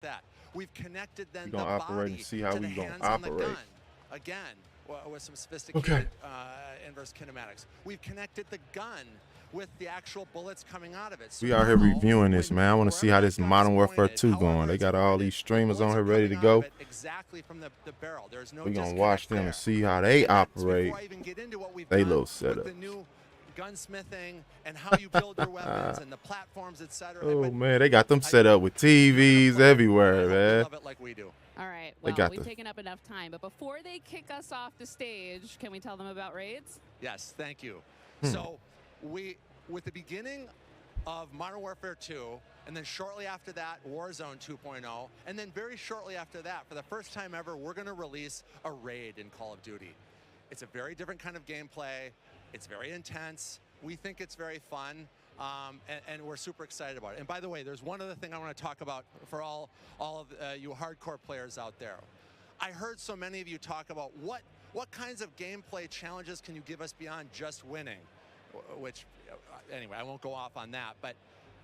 that. We've connected then We're the gonna operate and body see how to we the gonna hands on the operate. gun. Again, with some sophisticated inverse kinematics. We've connected the gun with the actual bullets coming out of it. So We out here now, reviewing this, man. I want to see how wherever this that gun's Modern Warfare pointed, 2 however going. They it's got all pointed, these the streamers on bullets here are ready to coming out of go. it exactly from the barrel. There's no We gonna disconnect watch them there. and see how they And that's operate. before I even get into what we've They done little with setup. the new gunsmithing and how you build your weapons and the platforms, etc. Oh man, they got them set up with TVs everywhere, man. Love it like we do. All right, They well, got we've the- taken up enough time, but before they kick us off the stage, can we tell them about raids? Yes, thank you. So with the beginning of Modern Warfare 2, and then shortly after that, Warzone 2.0, and then very shortly after that, for the first time ever, we're going to release a raid in Call of Duty. It's a very different kind of gameplay. It's very intense. We think it's very fun, and we're super excited about it. And by the way, there's one other thing I want to talk about for all of you hardcore players out there. I heard so many of you talk about what kinds of gameplay challenges can you give us beyond just winning, which, anyway, I won't go off on that, but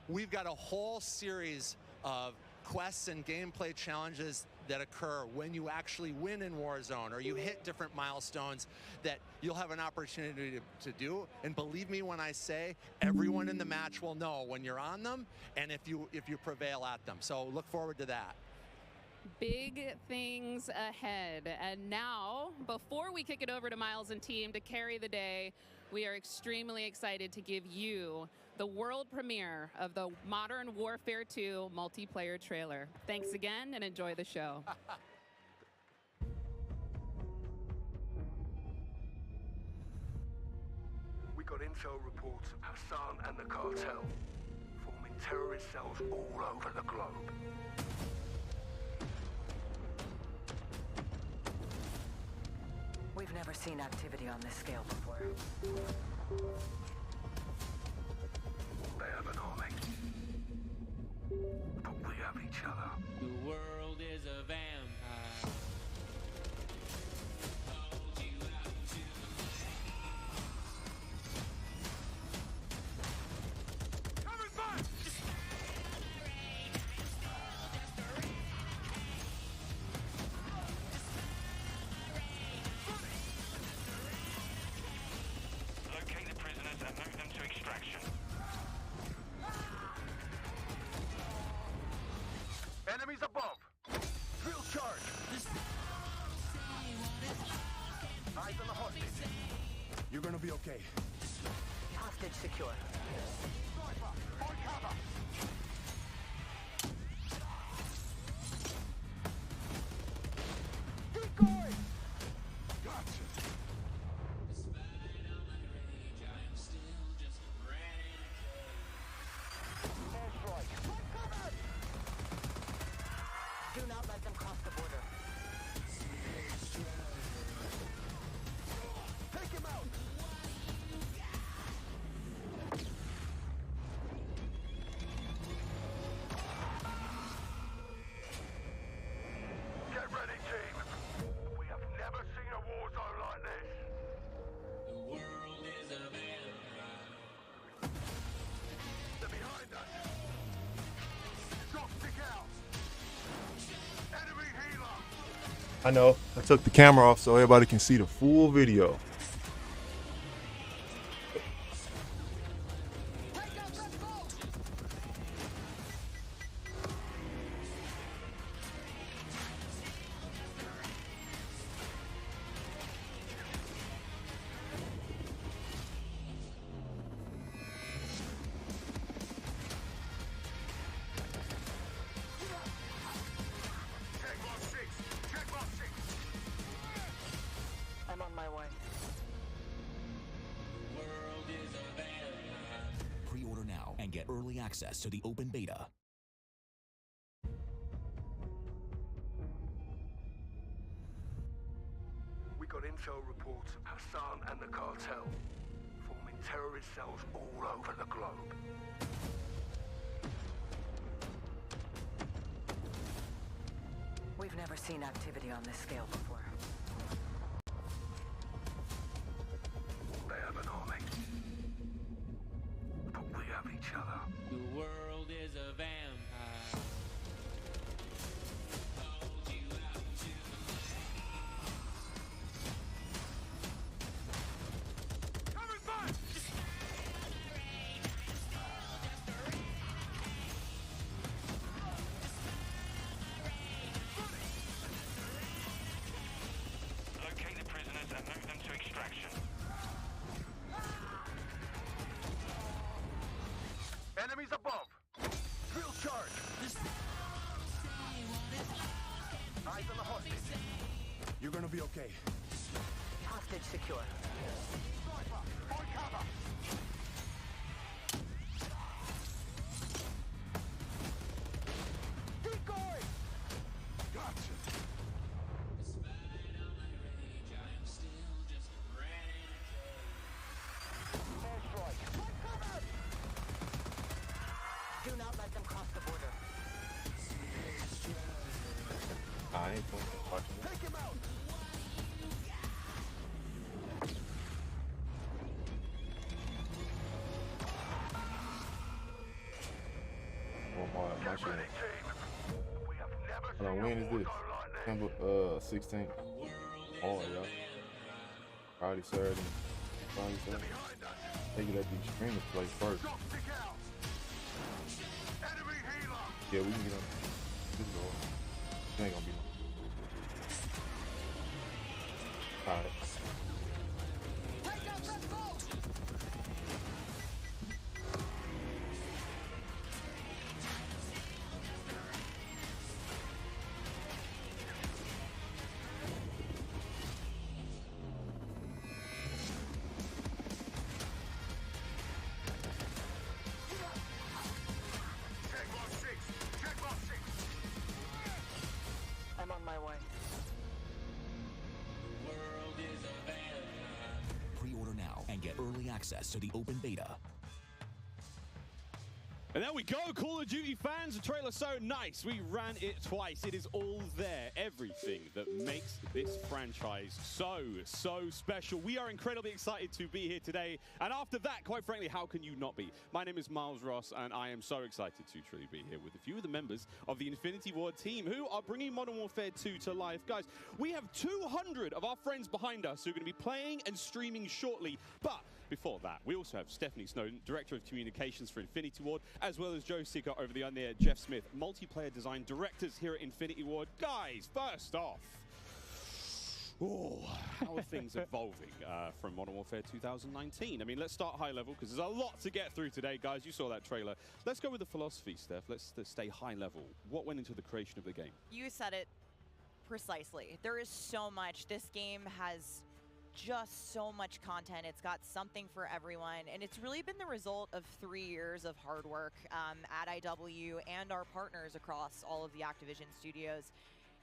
we've got a whole series of quests and gameplay challenges that occur when you actually win in Warzone or you hit different milestones that you'll have an opportunity to do. And believe me when I say everyone in the match will know when you're on them and if you prevail at them. So look forward to that. Big things ahead. And now, before we kick it over to Miles and team to carry the day, we are extremely excited to give you the world premiere of the Modern Warfare 2 multiplayer trailer. Thanks again and enjoy the show. We got intel reports of Hassan and the cartel forming terrorist cells all over the globe. We've never seen activity on this scale before. They have an army. But we have each other. The world is a vampire. Hold you out to Coming back! Locate the prisoners and move them to extraction. Enemies above! Drill charge! Eyes on the hostage. You're gonna be okay. Hostage secure. On cover! Decoy! Gotcha. despite all my rage, I am still just ready to kill. Airstrike. Do not let them cross the border. Take him out! Get ready, team! We have never seen a war zone like this! The world is a vampire. They're behind us! Shot stick out! Enemy healer! I know. I took the camera off so everybody can see the full video. Check box 6! Check box 6! I'm on my way. The world is a vampire. Pre-order now and get early access to the open beta. We got intel reports of Hassan and the cartel forming terrorist cells all over the globe. We've never seen activity on this scale before. They have an army. But we have each other. The world is a vampire. Eyes on the hostage. You're gonna be okay. Hostage secure. Sniper, find cover. Keep going. Gotcha. Despite all my rage, I am still just a renegade. Airstrike. Find cover. Do not let them cross the border. I ain't watching it. Take him out. Well, my shit. Ready, team. We have never Hold on, seen when a is war this? go like this. September 16th. Oh, y'all. Friday, Saturday. Friday, Saturday. Behind us. Take it at the streamers play first. Stop, stick out. Enemy healer. Yeah, we can get on this door. It ain't gonna be long. Alright. Take out that boat. Check box 6. Check box 6. I'm on my way. World is abandoned. Pre-order now and get early access to the open beta. And there we go, Call of Duty fans. The trailer's so nice. We ran it twice. It is all there. Everything that makes this franchise so special. We are incredibly excited to be here today. And after that, quite frankly, how can you not be? My name is Miles Ross, and I am so excited to truly be here with a few of the members of the Infinity Ward team who are bringing Modern Warfare 2 to life. Guys, we have 200 of our friends behind us who are going to be playing and streaming shortly. But before that, we also have Stephanie Snowden, Director of Communications for Infinity Ward, as well as Joe Sicker over the on-air, Jeff Smith, Multiplayer Design Directors here at Infinity Ward. Guys, first off, how are things evolving from Modern Warfare 2019? I mean, let's start high level, because there's a lot to get through today, guys. You saw that trailer. Let's go with the philosophy, Steph. Let's stay high level. What went into the creation of the game? You said it precisely. There is so much. This game has just so much content. It's got something for everyone, and it's really been the result of 3 years of hard work at IW and our partners across all of the Activision studios.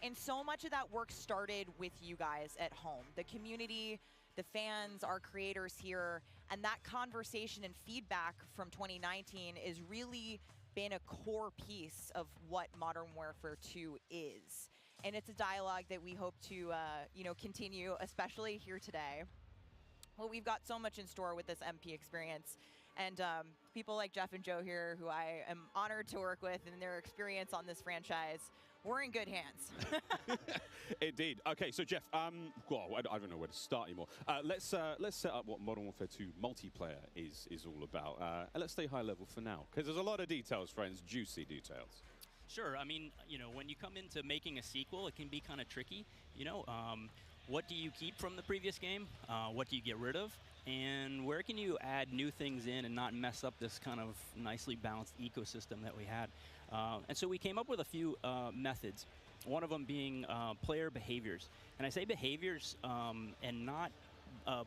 And so much of that work started with you guys at home, the community, the fans, our creators here, and that conversation and feedback from 2019 is really been a core piece of what Modern Warfare 2 is. And it's a dialogue that we hope to, continue, especially here today. Well, we've got so much in store with this MP experience, and people like Jeff and Joe here, who I am honored to work with, and their experience on this franchise, we're in good hands. Indeed. Okay, so Jeff, I don't know where to start anymore. Let's set up what Modern Warfare 2 multiplayer is all about, and let's stay high level for now, because there's a lot of details, friends, juicy details. Sure. I mean, when you come into making a sequel, it can be kind of tricky. What do you keep from the previous game? What do you get rid of? And where can you add new things in and not mess up this kind of nicely balanced ecosystem that we had? And so we came up with a few methods, one of them being player behaviors. And I say behaviors and not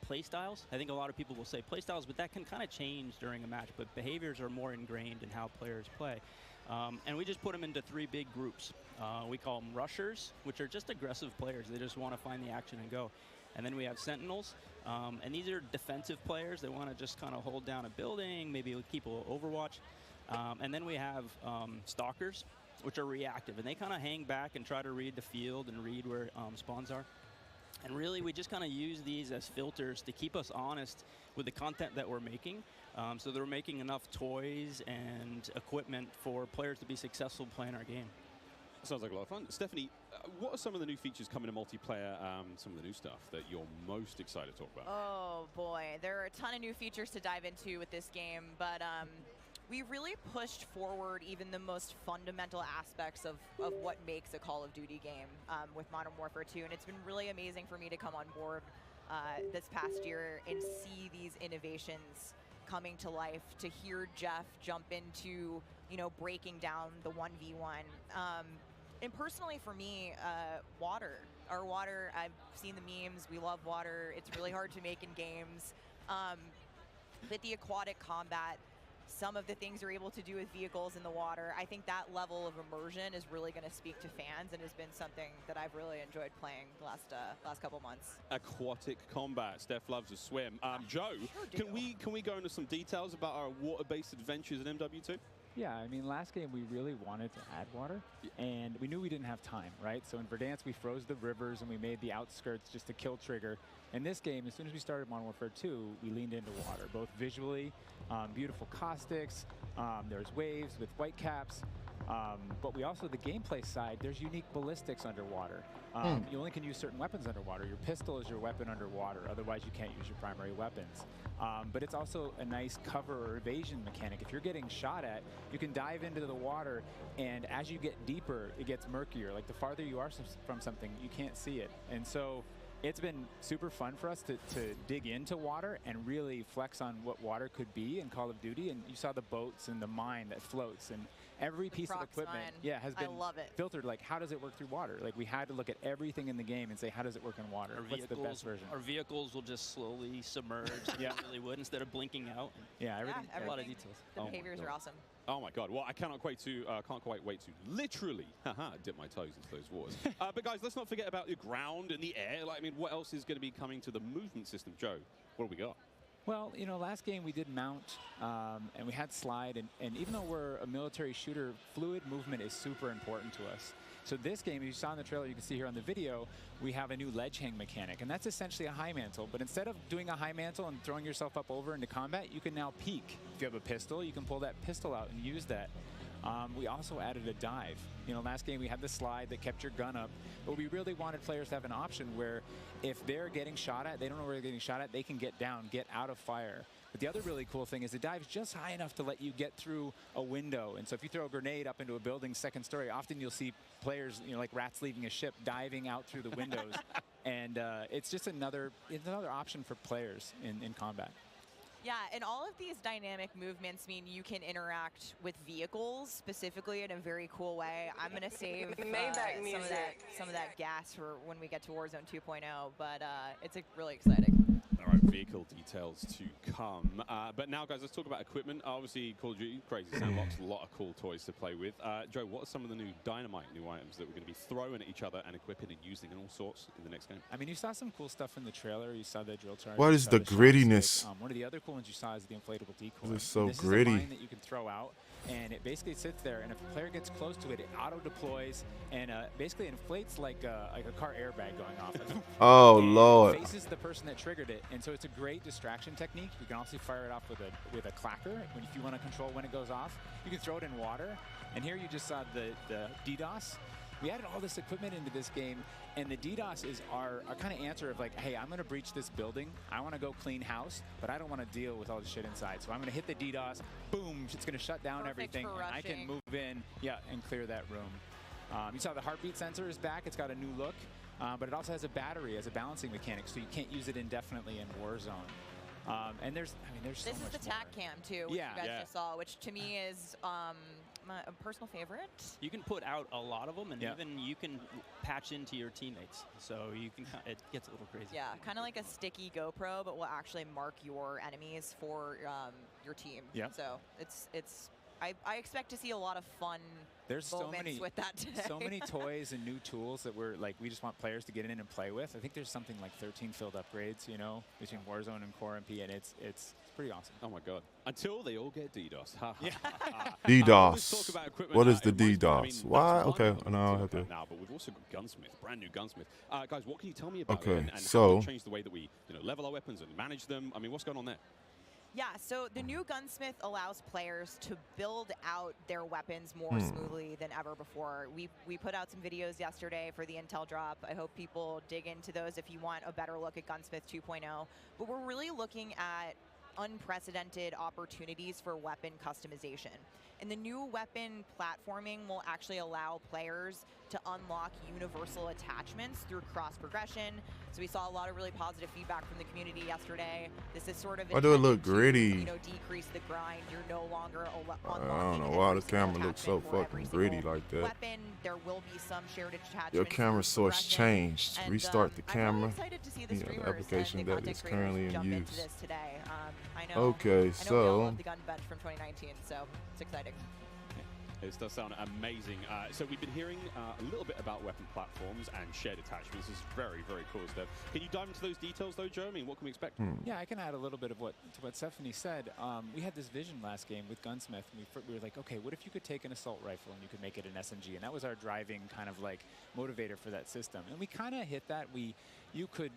play styles. I think a lot of people will say play styles, but that can kind of change during a match. But behaviors are more ingrained in how players play. And we just put them into 3 big groups. We call them rushers, which are just aggressive players. They just want to find the action and go. And then we have sentinels, and these are defensive players. They want to just kind of hold down a building, maybe keep a little overwatch. And then we have stalkers, which are reactive, and they kind of hang back and try to read the field and read where spawns are. And really, we just kind of use these as filters to keep us honest with the content that we're making. So that we're making enough toys and equipment for players to be successful playing our game. Sounds like a lot of fun. Stephanie, what are some of the new features coming to multiplayer, some of the new stuff that you're most excited to talk about? Oh boy, there are a ton of new features to dive into with this game, but we really pushed forward even the most fundamental aspects of what makes a Call of Duty game with Modern Warfare 2, and it's been really amazing for me to come on board this past year and see these innovations coming to life, to hear Jeff jump into, breaking down the 1v1. And personally for me, water. Our water, I've seen the memes, we love water. It's really hard to make in games. But the aquatic combat, some of the things you're able to do with vehicles in the water, I think that level of immersion is really going to speak to fans and has been something that I've really enjoyed playing the last couple months. Aquatic combat. Steph loves to swim. Joe, Sure can we go into some details about our water-based adventures in MW2? Yeah, I mean, last game we really wanted to add water, and we knew we didn't have time, right? So in Verdansk, we froze the rivers and we made the outskirts just a kill trigger. In this game, as soon as we started Modern Warfare 2, we leaned into water, both visually, beautiful caustics, there's waves with white caps, but we also, the gameplay side, there's unique ballistics underwater. You only can use certain weapons underwater. Your pistol is your weapon underwater, otherwise you can't use your primary weapons. But it's also a nice cover or evasion mechanic. If you're getting shot at, you can dive into the water, and as you get deeper, it gets murkier. Like the farther you are from something, you can't see it. And so it's been super fun for us to dig into water and really flex on what water could be in Call of Duty. And you saw the boats and the mine that floats, and every piece of equipment has been filtered. Like, how does it work through water? Like, we had to look at everything in the game and say, how does it work in water? What's the best version? Our vehicles will just slowly submerge. They really would, instead of blinking out. Yeah, everything. A lot of details. The behaviors are awesome. Oh my God! Well, I can't quite wait to literally dip my toes into those waters. But guys, let's not forget about the ground and the air. Like, I mean, what else is going to be coming to the movement system, Joe? What do we got? Well, you know, last game we did mount, and we had slide, and even though we're a military shooter, fluid movement is super important to us. So this game, as you saw in the trailer, you can see here on the video, we have a new ledge hang mechanic, and that's essentially a high mantle. But instead of doing a high mantle and throwing yourself up over into combat, you can now peek. If you have a pistol, you can pull that pistol out and use that. We also added a dive. You know, last game we had the slide that kept your gun up, but we really wanted players to have an option where if they're getting shot at, they don't know where they're getting shot at, they can get down, get out of fire. But the other really cool thing is the dive's just high enough to let you get through a window. And so if you throw a grenade up into a building's second story, often you'll see players, you know, like rats leaving a ship, diving out through the windows. And it's just another option for players in combat. Yeah, and all of these dynamic movements mean you can interact with vehicles specifically in a very cool way. I'm going to save some of that gas for when we get to Warzone 2.0, but it's really exciting. All right, vehicle details to come. But now, guys, let's talk about equipment. Obviously, Call of Duty, crazy sandbox, a lot of cool toys to play with. Joe, what are some of the new dynamite new items that we're going to be throwing at each other and equipping and using and all sorts in the next game? I mean, you saw some cool stuff in the trailer. You saw the drill charge. What is the grittiness? One of the other cool ones you saw is the inflatable decoy. This is so this gritty. is a mine that you can throw out, and it basically sits there, and if a player gets close to it, it auto-deploys and basically inflates like a car airbag going off. Oh, and Lord. It faces the person that triggered it, and so it's a great distraction technique. You can also fire it off with a clacker if you want to control when it goes off. You can throw it in water, and here you just saw the DDoS. We added all this equipment into this game, and the DDoS is our kind of answer of like, hey, I'm going to breach this building. I want to go clean house, but I don't want to deal with all the shit inside. So I'm going to hit the DDoS. Boom, it's going to shut down everything. And I can move in, and clear that room. You saw the heartbeat sensor is back. It's got a new look, but it also has a battery as a balancing mechanic, so you can't use it indefinitely in Warzone. And there's so much more. This is the TAC cam too, which you guys just saw, which to me is a personal favorite. You can put out a lot of them, and even you can patch into your teammates, so you can. It gets a little crazy. Yeah, kind of like a sticky GoPro, but will actually mark your enemies for your team. Yeah. So it's. I expect to see a lot of fun. There's so many with that today. So many toys and new tools that we just want players to get in and play with. I think there's something like 13 field upgrades, you know, between Warzone and Core MP, and it's pretty awesome. Oh my God! Until they all get DDoS. DDoS. What is the DDoS? Why? Okay, no, okay. Now, but we've also got Gunsmith, brand new Gunsmith. Guys, what can you tell me about it? And so how to change the way that we, level our weapons and manage them? I mean, what's going on there? Yeah, so the new Gunsmith allows players to build out their weapons more smoothly than ever before. We put out some videos yesterday for the Intel drop. I hope people dig into those if you want a better look at Gunsmith 2.0. But we're really looking at unprecedented opportunities for weapon customization. And the new weapon platforming will actually allow players to unlock universal attachments through cross progression. So we saw a lot of really positive feedback from the community yesterday. This is sort of Why do it look intended to, gritty? you know, decrease the grind. You're no longer I unlocking don't know an why this universal camera looks so attachment for every fucking gritty single like that. weapon. There will be some shared attachments. Your camera source changed. And, Restart the I'm really camera. excited to see the You know, the streamers application and the that content is creators currently in jump use. into this today. I know. Okay, I know we all so love the gun bench from 2019, so it's exciting. This does sound amazing. So we've been hearing a little bit about weapon platforms and shared attachments. This is very, very cool stuff. Can you dive into those details, though, Joe? I mean, what can we expect? Yeah, I can add a little bit of what Stephanie said. We had this vision last game with Gunsmith. And we were like, okay, what if you could take an assault rifle and you could make it an SMG? And that was our driving kind of like motivator for that system. And we kind of hit that. You could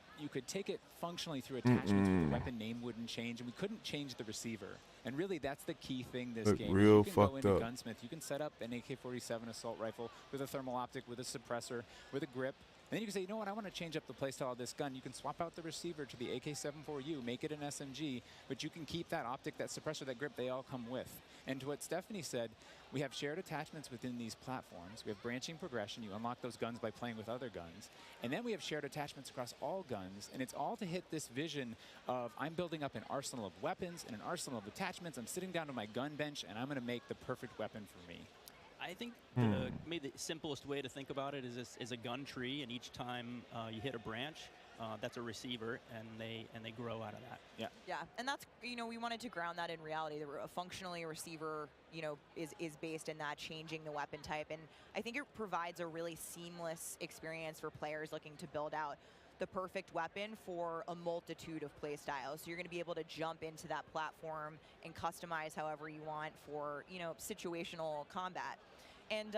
take it functionally through attachments, but the weapon name wouldn't change, and we couldn't change the receiver. And really, that's the key thing this game. Real you can fucked go into up. Gunsmith, you can set up an AK-47 assault rifle with a thermal optic, with a suppressor, with a grip. And then you can say, you know what, I want to change up the playstyle of this gun. You can swap out the receiver to the AK-74U, make it an SMG, but you can keep that optic, that suppressor, that grip, they all come with. And to what Stephanie said, we have shared attachments within these platforms. We have branching progression. You unlock those guns by playing with other guns. And then we have shared attachments across all guns. And it's all to hit this vision of I'm building up an arsenal of weapons and an arsenal of attachments. I'm sitting down to my gun bench, and I'm going to make the perfect weapon for me. I think maybe the simplest way to think about it is a gun tree, and each time you hit a branch, that's a receiver, and they grow out of that. Yeah. Yeah, and that's, you know, we wanted to ground that in reality. Functionally, a receiver, you know, is based in that, changing the weapon type, and I think it provides a really seamless experience for players looking to build out the perfect weapon for a multitude of play styles. So you're going to be able to jump into that platform and customize however you want for, you know, situational combat. And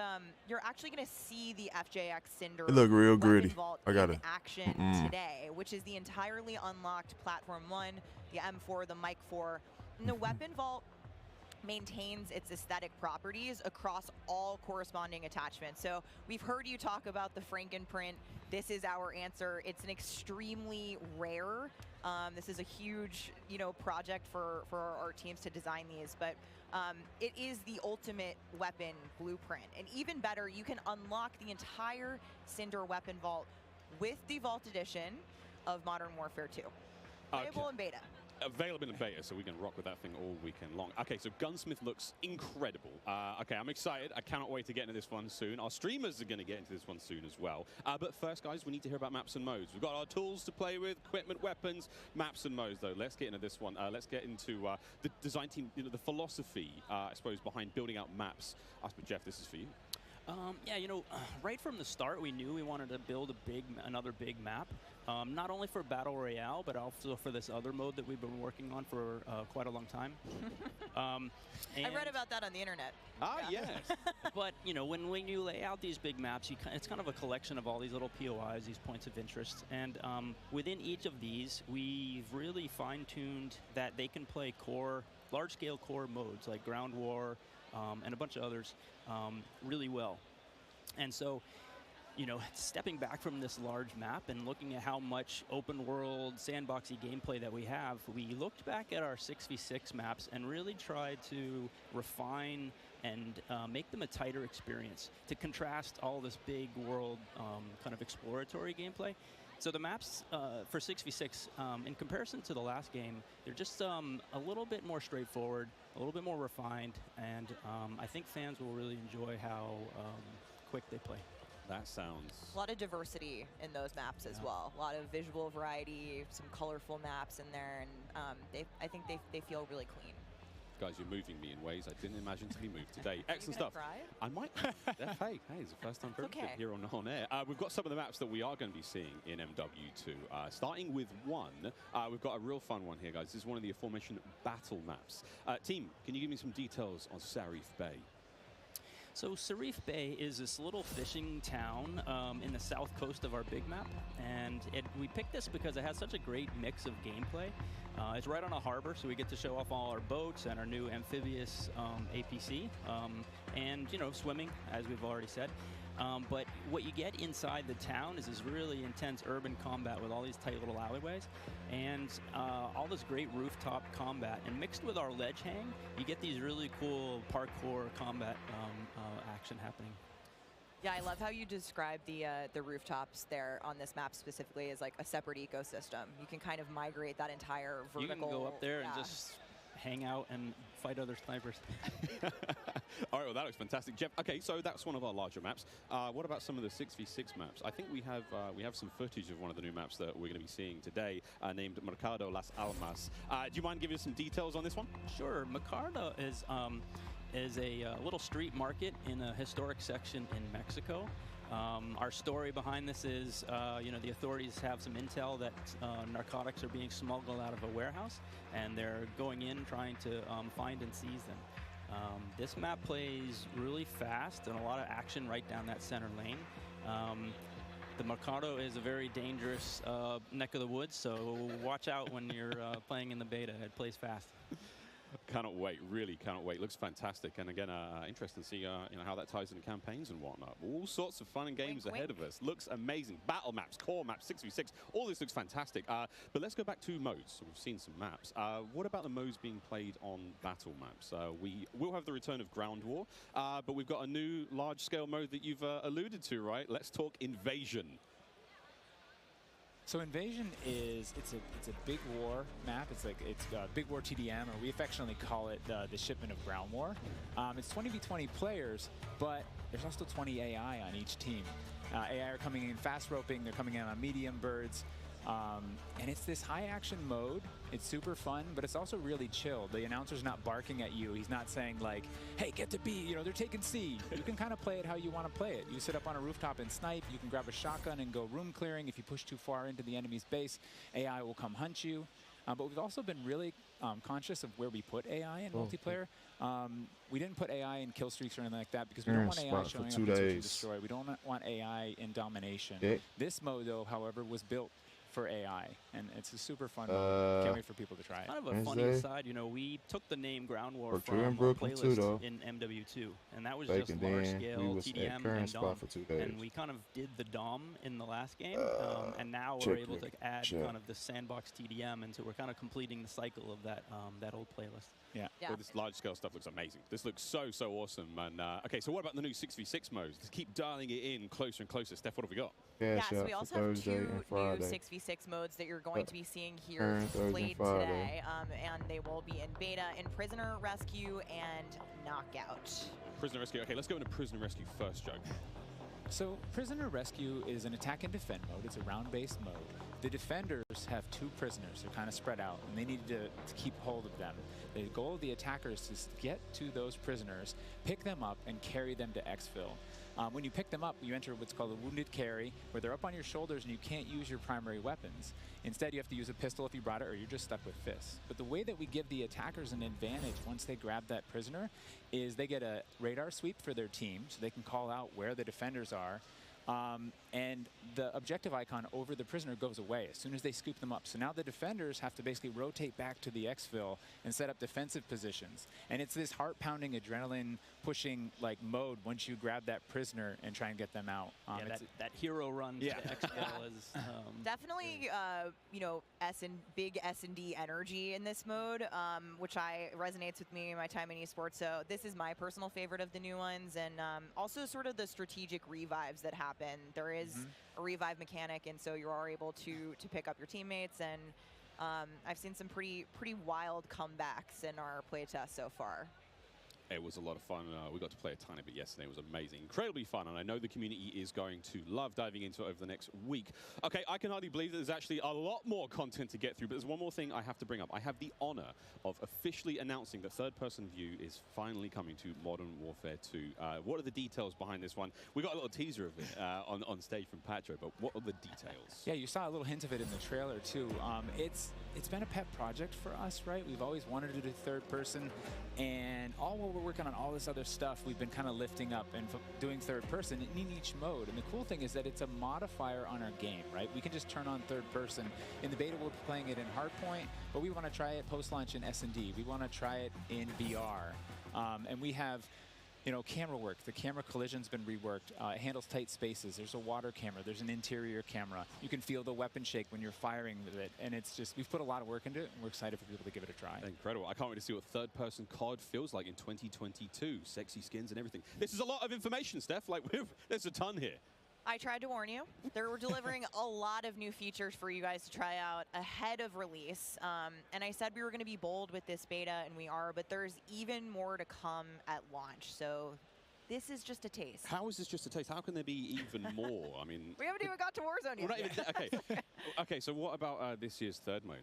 you're actually going to see the FJX Cinder It look real gritty. Vault I got in it. action today, which is the entirely unlocked Platform 1, the M4, the Mic 4, and the Weapon Vault maintains its aesthetic properties across all corresponding attachments. So we've heard you talk about the Frankenprint. This is our answer. It's an extremely rare. This is a huge, you know, project for our teams to design these, but it is the ultimate weapon blueprint. And even better, you can unlock the entire Cinder weapon vault with the Vault Edition of Modern Warfare 2. Available in beta. Available in beta, so we can rock with that thing all weekend long. Okay, so Gunsmith looks incredible. Okay, I'm excited. I cannot wait to get into this one soon. Our streamers are going to get into this one soon as well. But first, guys, we need to hear about maps and modes. We've got our tools to play with, equipment, weapons, maps and modes, though. Let's get into this one. Let's get into the design team, you know, the philosophy, I suppose, behind building out maps. Jeff, this is for you. Yeah, you know, right from the start, we knew we wanted to build another big map, not only for Battle Royale, but also for this other mode that we've been working on for quite a long time. I read about that on the internet. Yes. But, you know, when you lay out these big maps, it's kind of a collection of all these little POIs, these points of interest. And within each of these, we've really fine-tuned that they can play large-scale core modes like Ground War, and a bunch of others really well. And so, you know, stepping back from this large map and looking at how much open world sandboxy gameplay that we have, we looked back at our 6v6 maps and really tried to refine and make them a tighter experience to contrast all this big world kind of exploratory gameplay. So the maps for 6v6, in comparison to the last game, they're just a little bit more straightforward, a little bit more refined, and I think fans will really enjoy how quick they play. That sounds... A lot of diversity in those maps as well. A lot of visual variety, some colorful maps in there, and I think they feel really clean. Guys, you're moving me in ways I didn't imagine to be moved today. Excellent stuff. Cry? I might. Hey, it's the first time for everything here on air. We've got some of the maps that we are going to be seeing in MW2. Starting with one, we've got a real fun one here, guys. This is one of the aforementioned battle maps. Team, can you give me some details on Sarif Bay? So Sarif Bay is this little fishing town in the south coast of our big map, and we picked this because it has such a great mix of gameplay. It's right on a harbor, so we get to show off all our boats and our new amphibious APC, and, you know, swimming, as we've already said. But what you get inside the town is this really intense urban combat with all these tight little alleyways and all this great rooftop combat. And mixed with our ledge hang, you get these really cool parkour combat action happening. Yeah, I love how you describe the rooftops there on this map specifically as like a separate ecosystem. You can kind of migrate that entire vertical. You can go up there and just hang out and fight other snipers. All right, well, that looks fantastic. Jeff, okay, so that's one of our larger maps. What about some of the 6v6 maps? I think we have some footage of one of the new maps that we're going to be seeing today named Mercado Las Almas. Do you mind giving us some details on this one? Sure. Mercado is a little street market in a historic section in Mexico. Our story behind this is, the authorities have some intel that narcotics are being smuggled out of a warehouse, and they're going in trying to find and seize them. This map plays really fast and a lot of action right down that center lane. The Mercado is a very dangerous neck of the woods, so watch out when you're playing in the beta. It plays fast. Cannot wait, really cannot wait. Looks fantastic, and again, interesting to see how that ties into campaigns and whatnot. All sorts of fun and games ahead of us. Looks amazing. Battle maps, core maps, 6v6, all this looks fantastic. But let's go back to modes. So we've seen some maps. What about the modes being played on battle maps? We will have the return of Ground War, but we've got a new large-scale mode that you've alluded to, right? Let's talk Invasion. So Invasion is it's a big war map. It's Big War TDM, or we affectionately call it the shipment of Ground War. It's 20v20 players, but there's also 20 AI on each team. AI are coming in fast roping. They're coming in on medium birds. And it's this high action mode. It's super fun, but it's also really chill. The announcer's not barking at you. He's not saying like, hey, get to B, they're taking C. You can kind of play it how you want to play it. You sit up on a rooftop and snipe. You can grab a shotgun and go room clearing. If you push too far into the enemy's base, AI will come hunt you. But we've also been really conscious of where we put AI in multiplayer. We didn't put AI in kill streaks or anything like that because we don't want AI showing up and destroy. We don't want AI in domination. This mode, though, however, was built for AI, and it's a super fun mode. Can't wait for people to try it. Kind of a funny aside, we took the name Ground War from a playlist in MW2, and that was just large-scale TDM and DOM, and we kind of did the DOM in the last game, and now we're able to add kind of the sandbox TDM, and so we're kind of completing the cycle of that old playlist. Yeah. Well, this large-scale stuff looks amazing. This looks so awesome. And okay, so what about the new 6v6 modes? Let's keep dialing it in closer and closer. Steph, what have we got? Yeah, so we also have two new 6v6 modes that you're going to be seeing here played today, and they will be in beta in Prisoner Rescue and Knockout. Prisoner Rescue. Okay, let's go into Prisoner Rescue first, Joe. So Prisoner Rescue is an attack and defend mode. It's a round-based mode. The defenders have 2 prisoners. They're kind of spread out, and they need to keep hold of them. The goal of the attackers is to get to those prisoners, pick them up, and carry them to exfil. When you pick them up, you enter what's called a wounded carry, where they're up on your shoulders and you can't use your primary weapons. Instead, you have to use a pistol if you brought it, or you're just stuck with fists. But the way that we give the attackers an advantage once they grab that prisoner is they get a radar sweep for their team, so they can call out where the defenders are. And the objective icon over the prisoner goes away as soon as they scoop them up. So now the defenders have to basically rotate back to the exfil and set up defensive positions. And it's this heart-pounding, adrenaline-pushing like mode once you grab that prisoner and try and get them out. That hero run to exfil is definitely big S&D energy in this mode, which resonates with me in my time in esports. So this is my personal favorite of the new ones, and also sort of the strategic revives that happen. There is a revive mechanic, and so you are able to pick up your teammates, and I've seen some pretty wild comebacks in our playtest so far. It was a lot of fun. We got to play a tiny bit yesterday. It was amazing. Incredibly fun, and I know the community is going to love diving into it over the next week. Okay, I can hardly believe that there's actually a lot more content to get through, but there's one more thing I have to bring up. I have the honor of officially announcing that third-person view is finally coming to Modern Warfare 2. What are the details behind this one? We got a little teaser of it on stage from Patro, but what are the details? Yeah, you saw a little hint of it in the trailer, too. It's been a pet project for us, right? We've always wanted to do third person, and all while we're working on all this other stuff, we've been kind of lifting up and doing third person in each mode. And the cool thing is that it's a modifier on our game, right? We can just turn on third person. In the beta, we're playing it in Hardpoint, but we want to try it post-launch in S&D. We want to try it in VR. And we have You know, camera work. The camera collision's been reworked. It handles tight spaces. There's a water camera. There's an interior camera. You can feel the weapon shake when you're firing with it. And it's just, we've put a lot of work into it, and we're excited for people to give it a try. Incredible. I can't wait to see what third-person COD feels like in 2022. Sexy skins and everything. This is a lot of information, Steph. Like, there's a ton here. I tried to warn you. We're delivering a lot of new features for you guys to try out ahead of release. And I said we were going to be bold with this beta, and we are, but there's even more to come at launch. So this is just a taste. How is this just a taste? How can there be even more? I mean... We haven't even got to Warzone yet. Okay. Okay, so what about this year's third mode?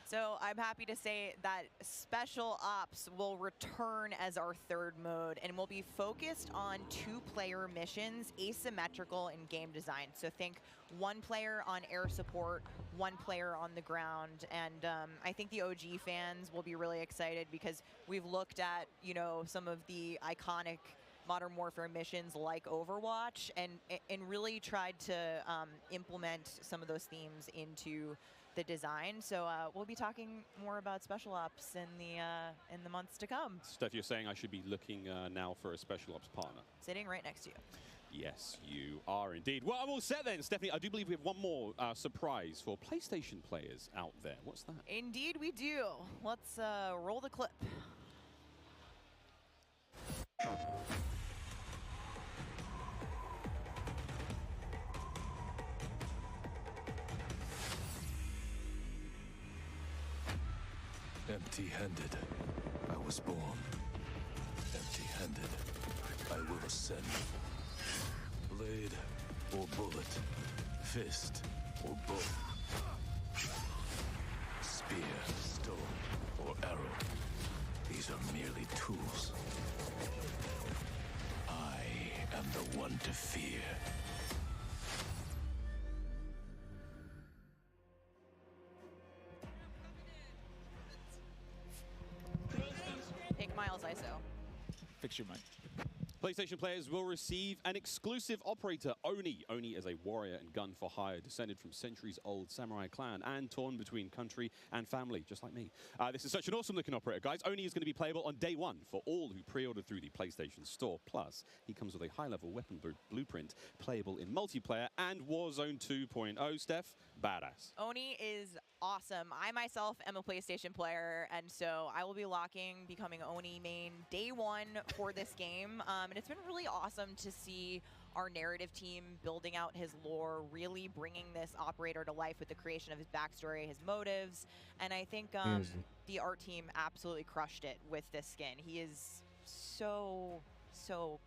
So I'm happy to say that Special Ops will return as our third mode, and will be focused on 2-player missions, asymmetrical in game design. So think 1 player on air support, 1 player on the ground, and I think the OG fans will be really excited because we've looked at, you know, some of the iconic Modern Warfare missions like Overwatch, and really tried to implement some of those themes into the design. So we'll be talking more about Special Ops in the months to come. Steph, you're saying I should be looking now for a Special Ops partner? Sitting right next to you. Yes, you are indeed. Well, I'm all set then, Stephanie. I do believe we have one more surprise for PlayStation players out there. What's that? Indeed we do. Let's roll the clip. Empty-handed, I was born. Empty-handed, I will ascend. Blade or bullet, fist or bow. Spear, stone, or arrow. These are merely tools. I am the one to fear. Take Miles ISO. Fix your mic. PlayStation players will receive an exclusive operator, Oni. Oni is a warrior and gun for hire, descended from centuries-old samurai clan and torn between country and family, just like me. This is such an awesome-looking operator, guys. Oni is going to be playable on day 1 for all who pre-ordered through the PlayStation Store. Plus, he comes with a high-level weapon blueprint, playable in multiplayer and Warzone 2.0. Steph, badass. Oni is awesome. I myself am a PlayStation player, and so I will be becoming Oni main day 1 for this game. And it's been really awesome to see our narrative team building out his lore, really bringing this operator to life with the creation of his backstory, his motives. And I think the art team absolutely crushed it with this skin. He is so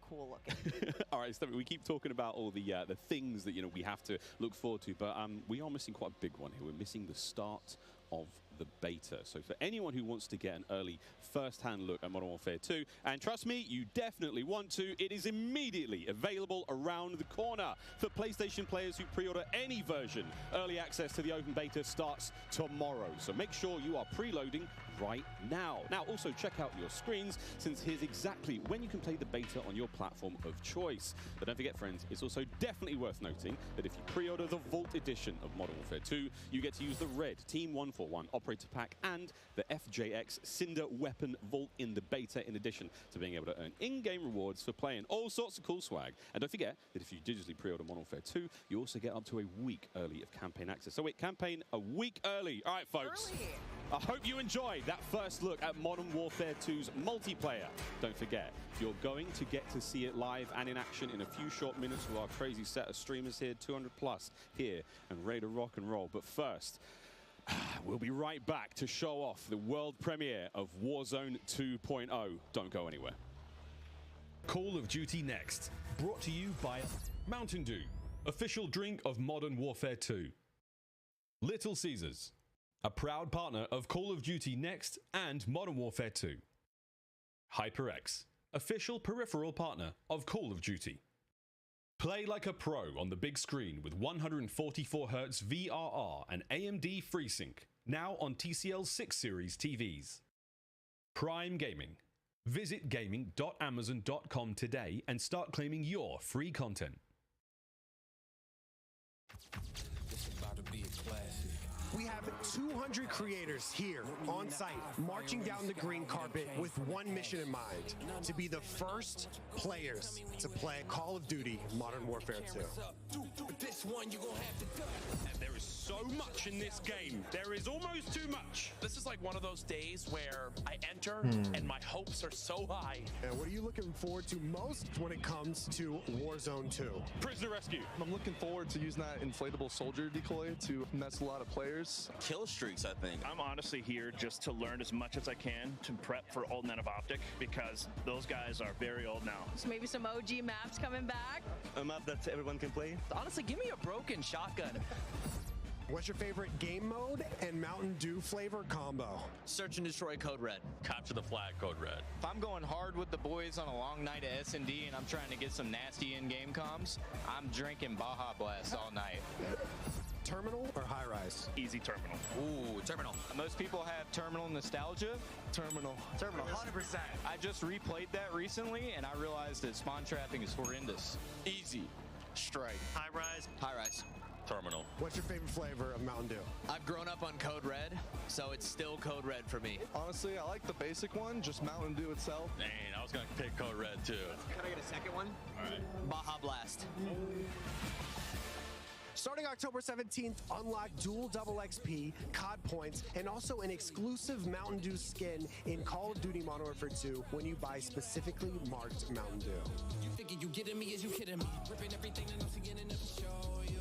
cool looking. All right, Stephanie, we keep talking about all the things that we have to look forward to, but we are missing quite a big one here. We're missing the start of the beta. So for anyone who wants to get an early first-hand look at Modern Warfare 2, and trust me, you definitely want to, it is immediately available around the corner. For PlayStation players who pre-order any version, early access to the open beta starts tomorrow. So make sure you are preloading right now. Now, also check out your screens, since here's exactly when you can play the beta on your platform of choice. But don't forget, friends, it's also definitely worth noting that if you pre-order the Vault edition of Modern Warfare 2, you get to use the red Team 141 Operator Pack and the FJX Cinder Weapon Vault in the beta, in addition to being able to earn in-game rewards for playing all sorts of cool swag. And don't forget that if you digitally pre-order Modern Warfare 2, you also get up to a week early of campaign access. So wait, campaign a week early. All right, folks. Early. I hope you enjoyed that first look at Modern Warfare 2's multiplayer. Don't forget, you're going to get to see it live and in action in a few short minutes with our crazy set of streamers here, 200 plus here, and ready to rock and roll. But first, we'll be right back to show off the world premiere of Warzone 2.0. Don't go anywhere. Call of Duty Next, brought to you by Mountain Dew, official drink of Modern Warfare 2. Little Caesars, a proud partner of Call of Duty Next and Modern Warfare 2. HyperX, official peripheral partner of Call of Duty. Play like a pro on the big screen with 144Hz VRR and AMD FreeSync, now on TCL 6 Series TVs. Prime Gaming. Visit gaming.amazon.com today and start claiming your free content. It's about to be a classic. We have 200 creators here on site, marching down the green carpet with one mission in mind: to be the first players to play Call of Duty Modern Warfare 2. And there is so much in this game. There is almost too much. This is like one of those days where I enter and my hopes are so high. And what are you looking forward to most when it comes to Warzone 2? Prisoner rescue. I'm looking forward to using that inflatable soldier decoy to mess a lot of players. Kill streaks, I think. I'm honestly here just to learn as much as I can to prep for Old Men of Optic, because those guys are very old now. So maybe some OG maps coming back. A map that everyone can play. Honestly, give me a broken shotgun. What's your favorite game mode and Mountain Dew flavor combo? Search and destroy Code Red. Capture the flag, Code Red. If I'm going hard with the boys on a long night at S&D and I'm trying to get some nasty in-game comms, I'm drinking Baja Blast all night. Terminal or high rise? Easy terminal. Ooh, terminal. Most people have terminal nostalgia. Terminal. Terminal, 100%. I just replayed that recently and I realized that spawn trapping is horrendous. Easy. Strike. High rise. High rise. Terminal. What's your favorite flavor of Mountain Dew? I've grown up on Code Red, so it's still Code Red for me. Honestly, I like the basic one, just Mountain Dew itself. Dang, I was going to pick Code Red too. Can I get a second one? All right. Baja Blast. Starting October 17th, unlock dual double XP, COD points, and also an exclusive Mountain Dew skin in Call of Duty Modern Warfare 2 when you buy specifically marked Mountain Dew. You thinking you getting me? Is you kidding me? Ripping everything and I'm seeing it never show you.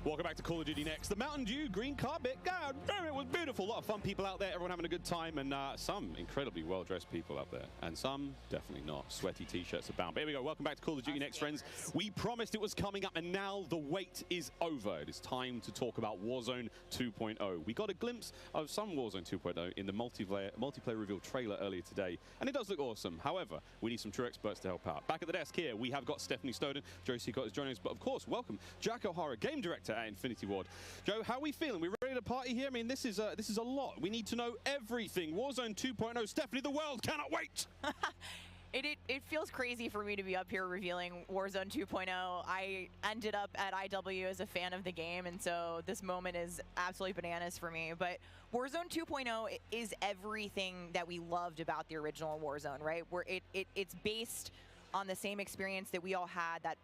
Welcome back to Call of Duty Next. The Mountain Dew green carpet. God damn, it was beautiful. A lot of fun people out there. Everyone having a good time. And some incredibly well-dressed people out there. And some definitely not. Sweaty T-shirts abound. But here we go. Welcome back to Call of Duty Next, friends. We promised it was coming up, and now the wait is over. It is time to talk about Warzone 2.0. We got a glimpse of some Warzone 2.0 in the multiplayer reveal trailer earlier today. And it does look awesome. However, we need some true experts to help out. Back at the desk here, we have got Stephanie Snowden. Joe Seacott is joining us. But of course, welcome Jack O'Hara, Game Director at Infinity Ward. Joe, how are we feeling? We ready to party here? I mean, this is a lot. We need to know everything. Warzone 2.0. Stephanie, the world cannot wait. It feels crazy for me to be up here revealing Warzone 2.0. I ended up at IW as a fan of the game, and so this moment is absolutely bananas for me. But Warzone 2.0 is everything that we loved about the original Warzone, right? Where it's based on the same experience that we all had, that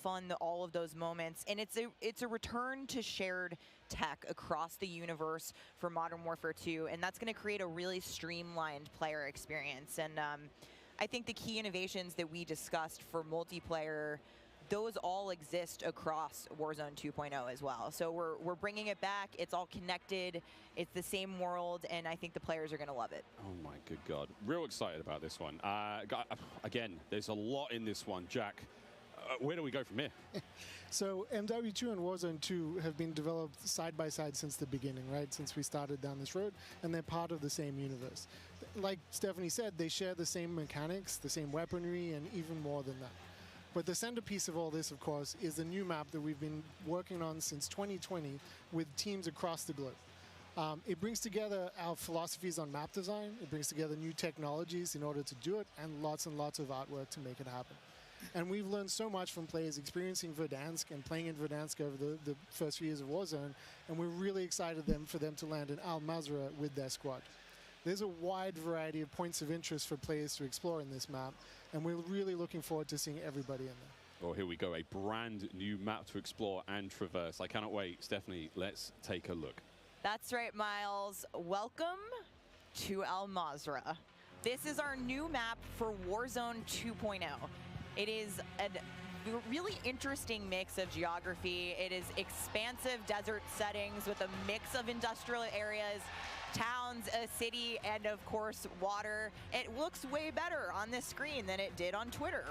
fun, all of those moments, and it's a return to shared tech across the universe for Modern Warfare 2, and that's going to create a really streamlined player experience. And I think the key innovations that we discussed for multiplayer, those all exist across Warzone 2.0 as well. So we're bringing it back. It's all connected. It's the same world, and I think the players are going to love it. Oh my good God. Real excited about this one. Again, there's a lot in this one. Jack, where do we go from here? So MW2 and Warzone 2 have been developed side by side since the beginning, right? Since we started down this road, and they're part of the same universe. Like Stephanie said, they share the same mechanics, the same weaponry, and even more than that. But the centerpiece of all this, of course, is the new map that we've been working on since 2020 with teams across the globe. It brings together our philosophies on map design, it brings together new technologies in order to do it, and lots of artwork to make it happen. And we've learned so much from players experiencing Verdansk and playing in Verdansk over the first few years of Warzone, and we're really excited for them to land in Al Mazrah with their squad. There's a wide variety of points of interest for players to explore in this map, and we're really looking forward to seeing everybody in there. Well, here we go, a brand new map to explore and traverse. I cannot wait. Stephanie, let's take a look. That's right, Miles. Welcome to Al Mazrah. This is our new map for Warzone 2.0. It is a really interesting mix of geography. It is expansive desert settings with a mix of industrial areas, towns, a city, and of course, water. It looks way better on this screen than it did on Twitter.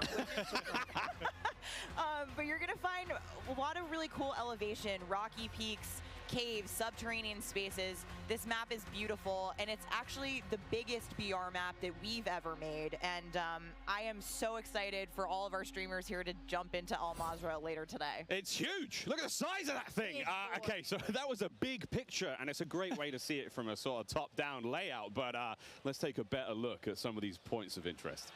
But you're gonna find a lot of really cool elevation, rocky peaks, caves, subterranean spaces. This map is beautiful, and it's actually the biggest BR map that we've ever made. And I am so excited for all of our streamers here to jump into Al Mazrah later today. It's huge. Look at the size of that thing. Okay, so that was a big picture, and it's a great way to see it from a sort of top-down layout. But let's take a better look at some of these points of interest.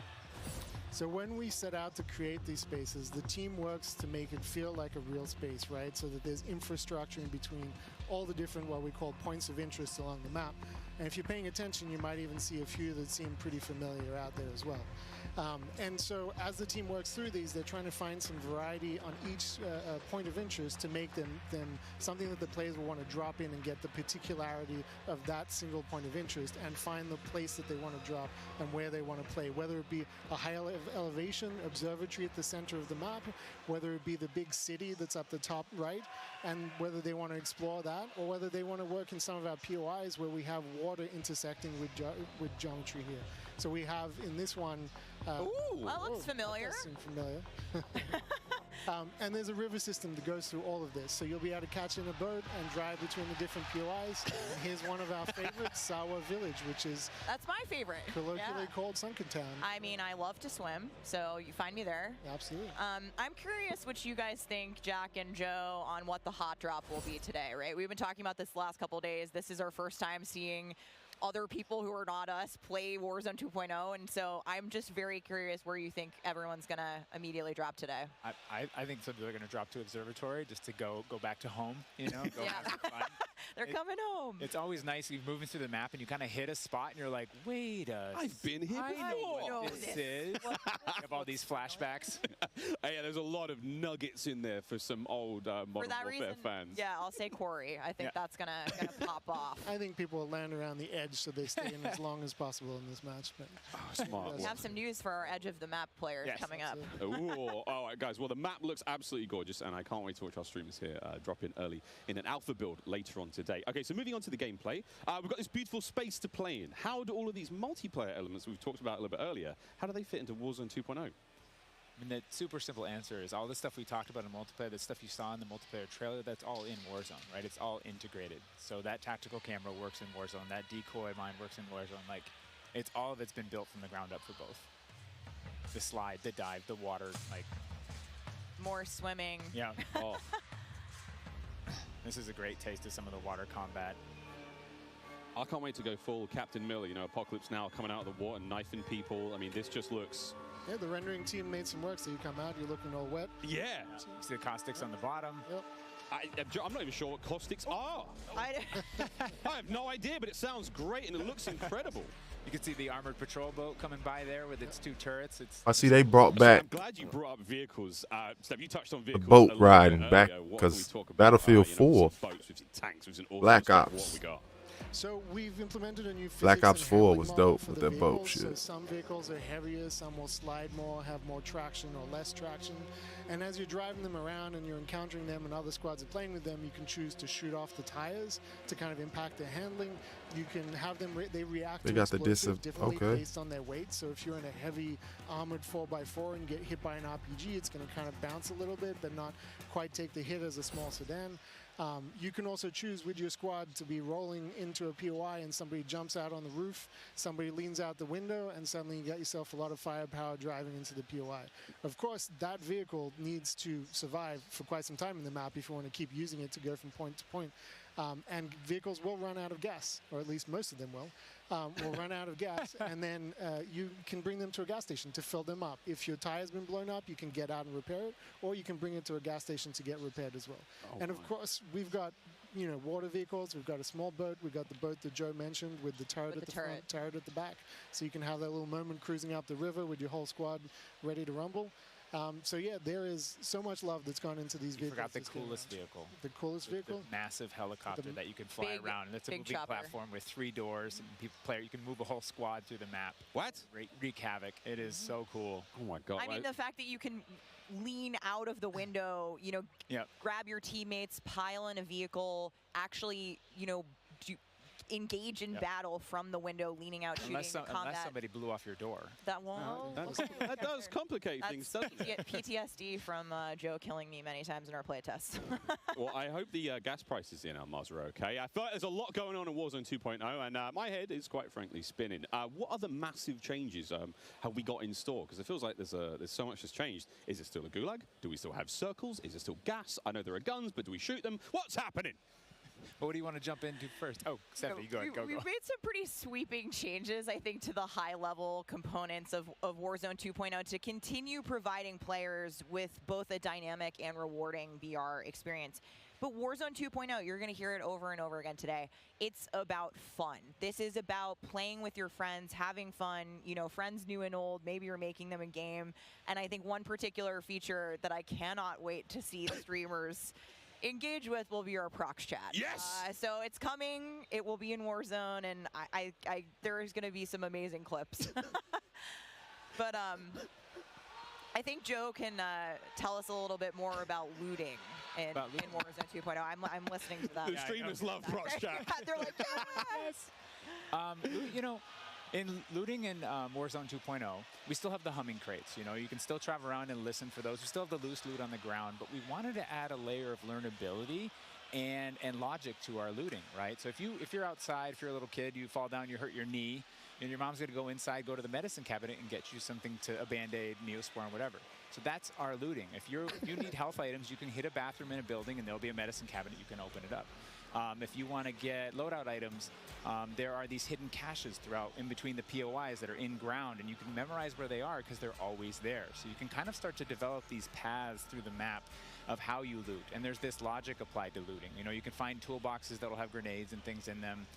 So when we set out to create these spaces, the team works to make it feel like a real space, right? So that there's infrastructure in between all the different, what we call points of interest along the map. And if you're paying attention, you might even see a few that seem pretty familiar out there as well. And so as the team works through these, they're trying to find some variety on each point of interest to make them something that the players will want to drop in and get the particularity of that single point of interest and find the place that they want to drop and where they want to play, whether it be a high elevation observatory at the center of the map, whether it be the big city that's up the top right, and whether they want to explore that, or whether they want to work in some of our POIs where we have water intersecting with geometry here. So we have in this one. Ooh, that looks familiar. That does seem familiar. And there's a river system that goes through all of this. So you'll be able to catch in a boat and drive between the different POIs. And here's one of our favorites, Sawa Village, which is that's my favorite. Colloquially called Sunken Town. I mean, I love to swim, so you find me there. Absolutely. I'm curious what you guys think, Jack and Joe, on what the hot drop will be today, right? We've been talking about this the last couple of days. This is our first time seeing other people who are not us play Warzone 2.0, and so I'm just very curious where you think everyone's gonna immediately drop today. I think some people are going to drop to Observatory just to go back to home, you know, go have some fun. They're coming home. It's always nice. You're moving through the map and you kind of hit a spot and you're like, wait I've been here before. I know what this is. You have all these flashbacks. Hey, there's a lot of nuggets in there for some old Modern Warfare fans. Yeah, I'll say Corey. I think that's gonna pop off. I think people will land around the edge so they stay in as long as possible in this match. But smart. We have some news for our edge of the map players coming up. Ooh, all right, guys. Well, the map looks absolutely gorgeous, and I can't wait to watch our streamers here drop in early in an alpha build later on today. Okay, so moving on to the gameplay, we've got this beautiful space to play in. How do all of these multiplayer elements we've talked about a little bit earlier, how do they fit into Warzone 2.0? I mean, the super simple answer is all the stuff we talked about in multiplayer, the stuff you saw in the multiplayer trailer, that's all in Warzone, right? It's all integrated. So that tactical camera works in Warzone, that decoy mine works in Warzone. Like, all of it's been built from the ground up for both. The slide, the dive, the water, like. More swimming. Yeah. Oh. This is a great taste of some of the water combat. I can't wait to go full Captain Miller, you know, Apocalypse Now coming out of the water, knifing people. I mean, this just looks... Yeah, the rendering team made some work, so you come out, you're looking all wet. Yeah. You see the caustics on the bottom. Yep. I'm not even sure what caustics are. I have no idea, but it sounds great and it looks incredible. You can see the armored patrol boat coming by there with its 2 turrets. I see they brought back. I'm glad you brought up vehicles. Steph, you touched on vehicles. The boat riding back, because Battlefield 4, boats, we've seen tanks, we've seen all Black sorts of Ops. what we got. So we've implemented a new Black Ops 4 was dope for with the that boat vehicles. So shit. some vehicles are heavier, some will slide more, have more traction or less traction. And as you're driving them around and you're encountering them and other squads are playing with them, you can choose to shoot off the tires to kind of impact their handling. You can have them, they react They to got the explosives differently okay. based on their weight. So if you're in a heavy armored 4x4 and get hit by an RPG, it's going to kind of bounce a little bit, but not quite take the hit as a small sedan. You can also choose with your squad to be rolling into a POI and somebody jumps out on the roof, somebody leans out the window, and suddenly you got yourself a lot of firepower driving into the POI. Of course, that vehicle needs to survive for quite some time in the map if you want to keep using it to go from point to point. And vehicles will run out of gas, or at least most of them will run out of gas, and then you can bring them to a gas station to fill them up. If your tire's been blown up, you can get out and repair it, or you can bring it to a gas station to get repaired as well. And of course, we've got, you know, water vehicles, we've got a small boat, we've got the boat that Joe mentioned with the turret at the front, turret at the back, so you can have that little moment cruising up the river with your whole squad ready to rumble. So yeah, there is so much love that's gone into these vehicles. Forgot the coolest vehicle. The coolest vehicle? The massive helicopter that you can fly around. And it's a moving platform with 3 doors, and you can move a whole squad through the map. What? Wreak havoc. It is so cool. Oh my god. I mean, the fact that you can lean out of the window, you know, grab your teammates, pile in a vehicle, actually, you know, engage in battle from the window, leaning out, shooting combat. Unless somebody blew off your door. That won't. That does complicate things, doesn't it? PTSD from Joe killing me many times in our playtests. Well, I hope the gas prices in Almaz are okay. I feel like there's a lot going on in Warzone 2.0, and my head is quite frankly spinning. What other massive changes have we got in store? Because it feels like there's so much that's changed. Is it still a gulag? Do we still have circles? Is it still gas? I know there are guns, but do we shoot them? What's happening? But what do you want to jump into first? Oh, Stephanie, go ahead. Go. We've made some pretty sweeping changes, I think, to the high-level components of Warzone 2.0 to continue providing players with both a dynamic and rewarding BR experience. But Warzone 2.0, you're going to hear it over and over again today. It's about fun. This is about playing with your friends, having fun, you know, friends new and old. Maybe you're making them in game. And I think one particular feature that I cannot wait to see the streamers engage with will be our prox chat. Yes! So it's coming. It will be in Warzone, and there's going to be some amazing clips. But I think Joe can tell us a little bit more about looting in Warzone 2.0. I'm listening to that. The streamers love prox chat. They're like, yes! You know, in looting in Warzone 2.0, we still have the humming crates. You know, you can still travel around and listen for those. We still have the loose loot on the ground, but we wanted to add a layer of learnability and logic to our looting, right? So if you're outside, if you're a little kid, you fall down, you hurt your knee, and your mom's gonna go inside, go to the medicine cabinet and get you something a Band-Aid, Neosporin, whatever. So that's our looting. If you need health items, you can hit a bathroom in a building and there'll be a medicine cabinet, you can open it up. If you want to get loadout items, there are these hidden caches throughout in between the POIs that are in ground, and you can memorize where they are because they're always there. So you can kind of start to develop these paths through the map of how you loot. And there's this logic applied to looting. You know, you can find toolboxes that'll have grenades and things in them.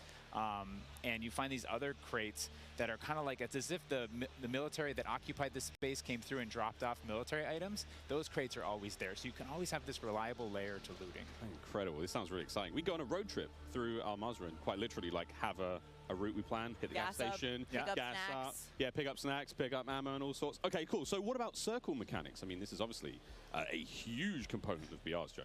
And you find these other crates that are kind of like, it's as if the military that occupied this space came through and dropped off military items. Those crates are always there. So you can always have this reliable layer to looting. Incredible. This sounds really exciting. We go on a road trip through Al Mazrah and quite literally like have a route we plan, hit the gas station, pick up gas snacks. up, pick up snacks, pick up ammo and all sorts. Okay, cool. So what about circle mechanics? I mean, this is obviously a huge component of BR's, Joe.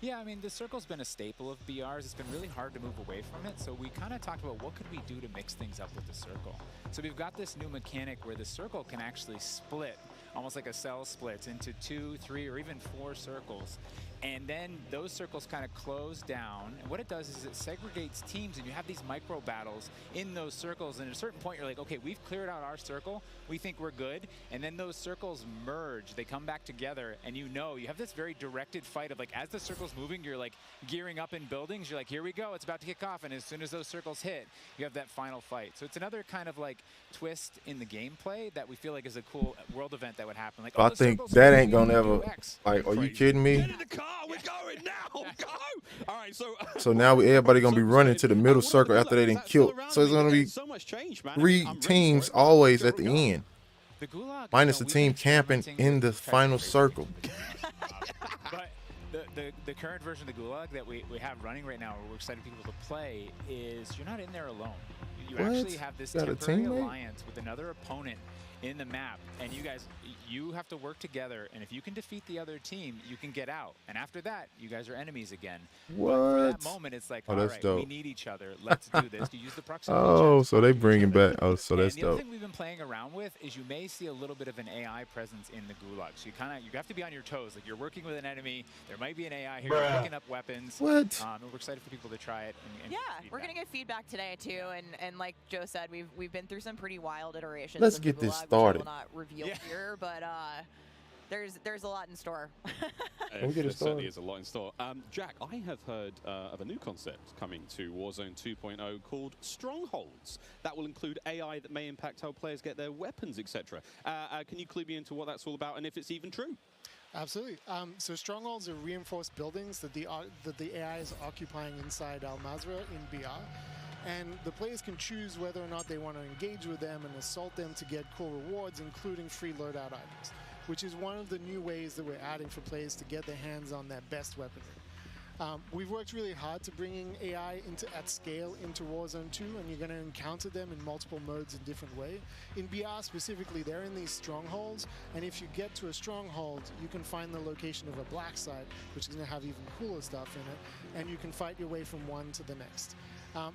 Yeah, I mean, the circle's been a staple of BRs. It's been really hard to move away from it. So we kind of talked about what could we do to mix things up with the circle. So we've got this new mechanic where the circle can actually split, almost like a cell splits, into 2, 3, or even 4 circles. And then those circles kind of close down. And what it does is it segregates teams, and you have these micro battles in those circles. And at a certain point, you're like, okay, we've cleared out our circle. We think we're good. And then those circles merge. They come back together, and you have this very directed fight of like, as the circle's moving, you're like gearing up in buildings. You're like, here we go. It's about to kick off. And as soon as those circles hit, you have that final fight. So it's another kind of like twist in the gameplay that we feel like is a cool world event that would happen. Like, I think that ain't gonna ever, like, are you kidding me? Get in the car, we're going now, go! All right, so... So now everybody gonna be running to the middle circle after they done killed. So it's gonna be so much change, man. 3 teams always at the end. The Gulag, minus the team camping in the final circle. But the current version of the Gulag that we have running right now, where we're excited people to play, is you're not in there alone. You actually have this temporary alliance with another opponent in the map, and you have to work together, and if you can defeat the other team, you can get out. And after that, you guys are enemies again. What? But for that moment, it's like, all right, dope. we need each other. Let's do this. You use the proximity. Oh, so they bringing back. Oh, so that's the other dope. thing we've been playing around with is you may see a little bit of an AI presence in the Gulag. So you have to be on your toes. Like, you're working with an enemy. There might be an AI here. You're picking up weapons. What? And we're excited for people to try it. And we're gonna get feedback today too, and like Joe said, we've been through some pretty wild iterations. Let's of get the this Gulag, started. Which I will not reveal here, but there's a lot in store. There certainly is a lot in store. Jack, I have heard of a new concept coming to Warzone 2.0 called Strongholds. That will include AI that may impact how players get their weapons, etc. Can you clue me into what that's all about and if it's even true? Absolutely. So strongholds are reinforced buildings that the AI is occupying inside Al Mazrah in BR. And the players can choose whether or not they want to engage with them and assault them to get cool rewards, including free loadout items, which is one of the new ways that we're adding for players to get their hands on their best weaponry. We've worked really hard to bringing AI at scale into Warzone 2, and you're going to encounter them in multiple modes in different ways. In BR specifically, they're in these strongholds, and if you get to a stronghold, you can find the location of a black site, which is going to have even cooler stuff in it, and you can fight your way from one to the next.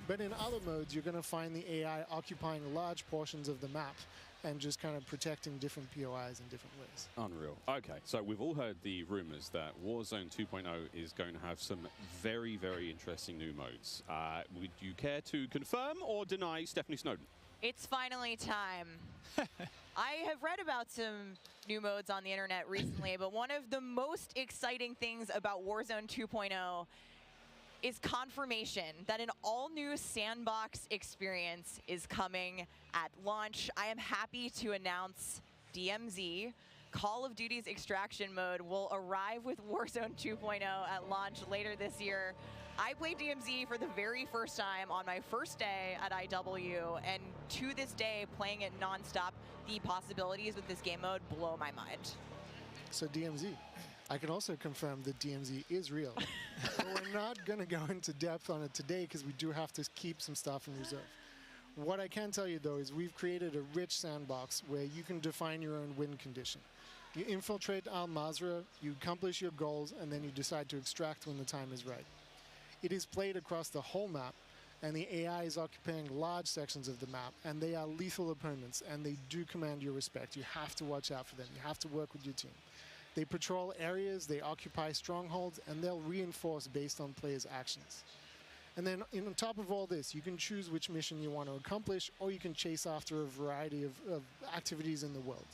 But in other modes, you're going to find the AI occupying large portions of the map and just kind of protecting different POIs in different ways. Unreal. Okay, so we've all heard the rumors that Warzone 2.0 is going to have some very, very interesting new modes. Would you care to confirm or deny Stephanie Snowden? It's finally time. I have read about some new modes on the internet recently, but one of the most exciting things about Warzone 2.0 is confirmation that an all-new sandbox experience is coming at launch. I am happy to announce DMZ. Call of Duty's extraction mode will arrive with Warzone 2.0 at launch later this year. I played DMZ for the very first time on my first day at IW, and to this day, playing it nonstop, the possibilities with this game mode blow my mind. So DMZ, I can also confirm that DMZ is real. But we're not going to go into depth on it today because we do have to keep some stuff in reserve. What I can tell you, though, is we've created a rich sandbox where you can define your own win condition. You infiltrate Al Mazrah, you accomplish your goals, and then you decide to extract when the time is right. It is played across the whole map, and the AI is occupying large sections of the map, and they are lethal opponents, and they do command your respect. You have to watch out for them. You have to work with your team. They patrol areas, they occupy strongholds, and they'll reinforce based on players' actions. And then on top of all this, you can choose which mission you want to accomplish, or you can chase after a variety of activities in the world.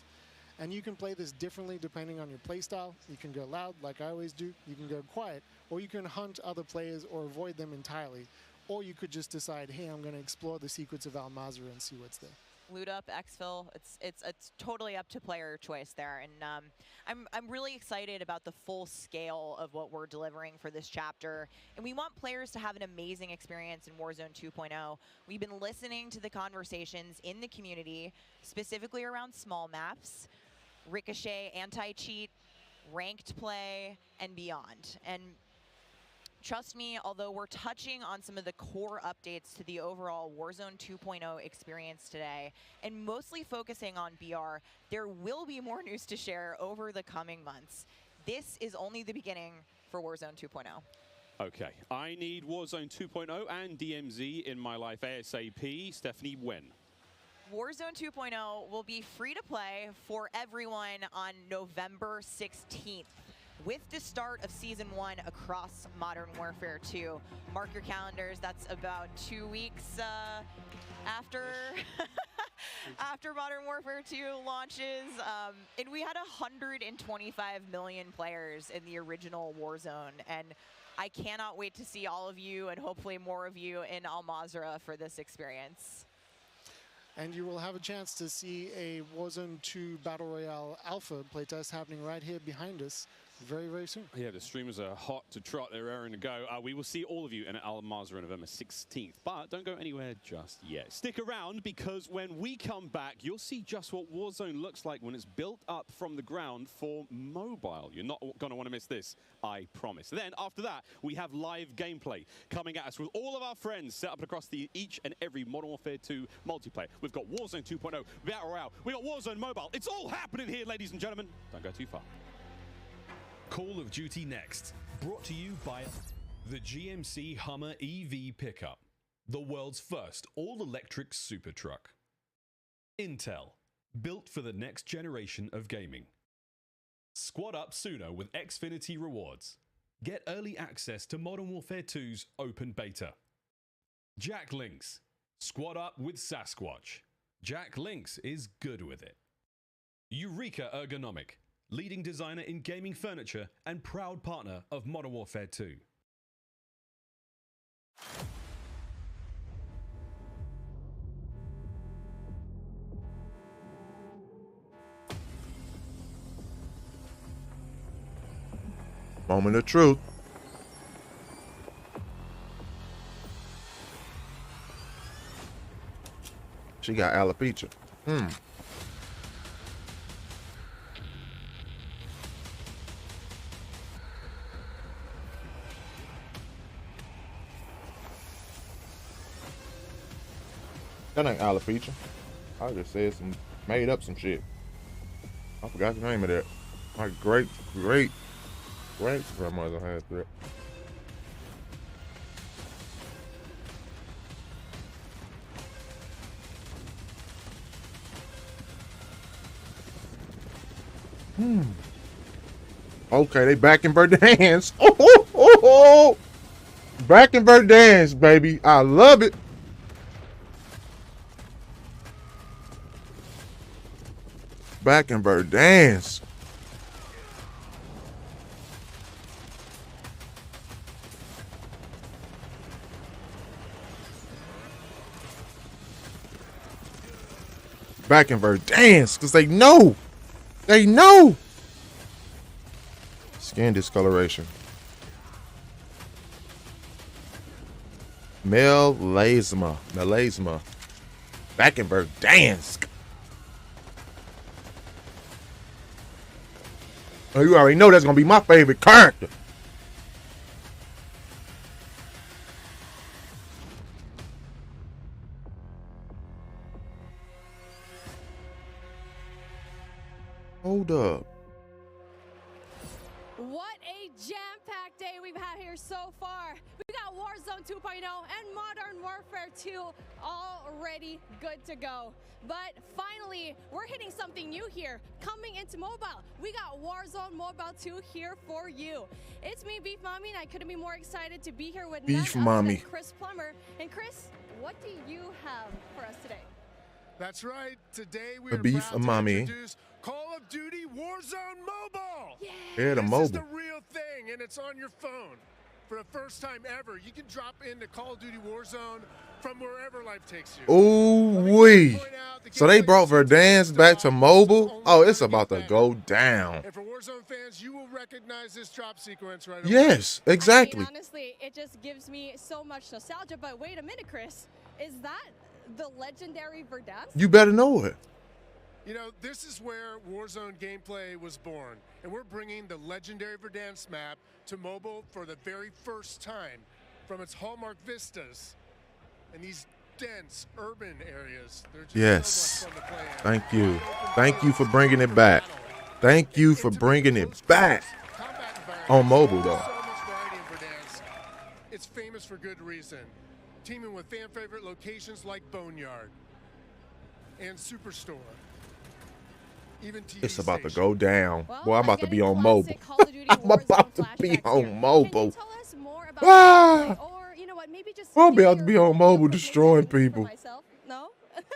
And you can play this differently depending on your playstyle. You can go loud, like I always do. You can go quiet, or you can hunt other players or avoid them entirely. Or you could just decide, hey, I'm going to explore the secrets of Al Mazrah and see what's there. Loot up, exfil, it's totally up to player choice there. And I'm really excited about the full scale of what we're delivering for this chapter. And we want players to have an amazing experience in Warzone 2.0. We've been listening to the conversations in the community, specifically around small maps, Ricochet, anti-cheat, ranked play, and beyond. And trust me, although we're touching on some of the core updates to the overall Warzone 2.0 experience today, and mostly focusing on BR, there will be more news to share over the coming months. This is only the beginning for Warzone 2.0. Okay, I need Warzone 2.0 and DMZ in my life ASAP. Stephanie, when? Warzone 2.0 will be free to play for everyone on November 16th. With the start of Season 1 across Modern Warfare 2. Mark your calendars, that's about 2 weeks after after Modern Warfare 2 launches. And we had 125 million players in the original Warzone, and I cannot wait to see all of you and hopefully more of you in Al Mazrah for this experience. And you will have a chance to see a Warzone 2 Battle Royale Alpha playtest happening right here behind us very, very soon. Yeah, the streamers are hot to trot. They're raring to go. We will see all of you in Al Mazrah on November 16th. But don't go anywhere just yet. Stick around, because when we come back, you'll see just what Warzone looks like when it's built up from the ground for mobile. You're not going to want to miss this, I promise. Then, after that, we have live gameplay coming at us with all of our friends set up across each and every Modern Warfare 2 multiplayer. We've got Warzone 2.0, Battle Royale. We've got Warzone Mobile. It's all happening here, ladies and gentlemen. Don't go too far. Call of Duty Next, brought to you by the GMC Hummer EV pickup, the world's first all-electric super truck. Intel, built for the next generation of gaming. Squad up sooner with Xfinity rewards. Get early access to Modern Warfare 2's open beta. Jack Links, squad up with Sasquatch. Jack Links is good with it. Eureka Ergonomic, leading designer in gaming furniture and proud partner of Modern Warfare 2. Moment of truth. She got alopecia. That ain't alopecia. I just said made up some shit. I forgot the name of that. My great grandmother had that. Okay, they back in Verdansk. Oh. Back in Verdansk, baby. I love it. Back in Verdansk. back in Verdansk because they know. They know. Skin discoloration. Melasma. Back in Verdansk. Oh, you already know that's gonna be my favorite character. Hold up. What a jam-packed day we've had here so far. We got Warzone 2.0 and Modern Warfare 2 already good to go. But finally, we're hitting something new here. Coming into mobile, we got Warzone Mobile 2 here for you. It's me, Beef Mommy, and I couldn't be more excited to be here with Beef none other Mommy. than Chris Plummer. And Chris, what do you have for us today? That's right. Today we The are Beef proud to Mommy. introduce Call of Duty Warzone Mobile. Yeah, the This mobile. is the real thing, and it's on your phone. For the first time ever, you can drop into Call of Duty Warzone from wherever life takes you. Ooh wee. So they brought Verdansk back to mobile? Oh, it's about to go down. And for Warzone fans, you will recognize this drop sequence right Yes, away. exactly. I mean, honestly, it just gives me so much nostalgia. But wait a minute, Chris. Is that the legendary Verdansk? You better know it. You know, this is where Warzone gameplay was born, and we're bringing the legendary Verdansk map to mobile for the very first time from its hallmark vistas and these dense urban areas. They're just Yes. so much fun to play in. Thank you. Thank you for bringing it back. Thank you for bringing it back. On mobile, though. So much variety in Verdansk. It's famous for good reason. Teaming with fan favorite locations like Boneyard and Superstore. Even TV It's about to stations. go down. Well, Boy, I'm about to be on classic mobile. Call of Duty I'm Warzone about to be flashbacks on here. mobile. Can you tell us more about Ah! the gameplay? Or, you know what, maybe just We'll give be me able to be your on mobile prediction destroying for people. myself? No?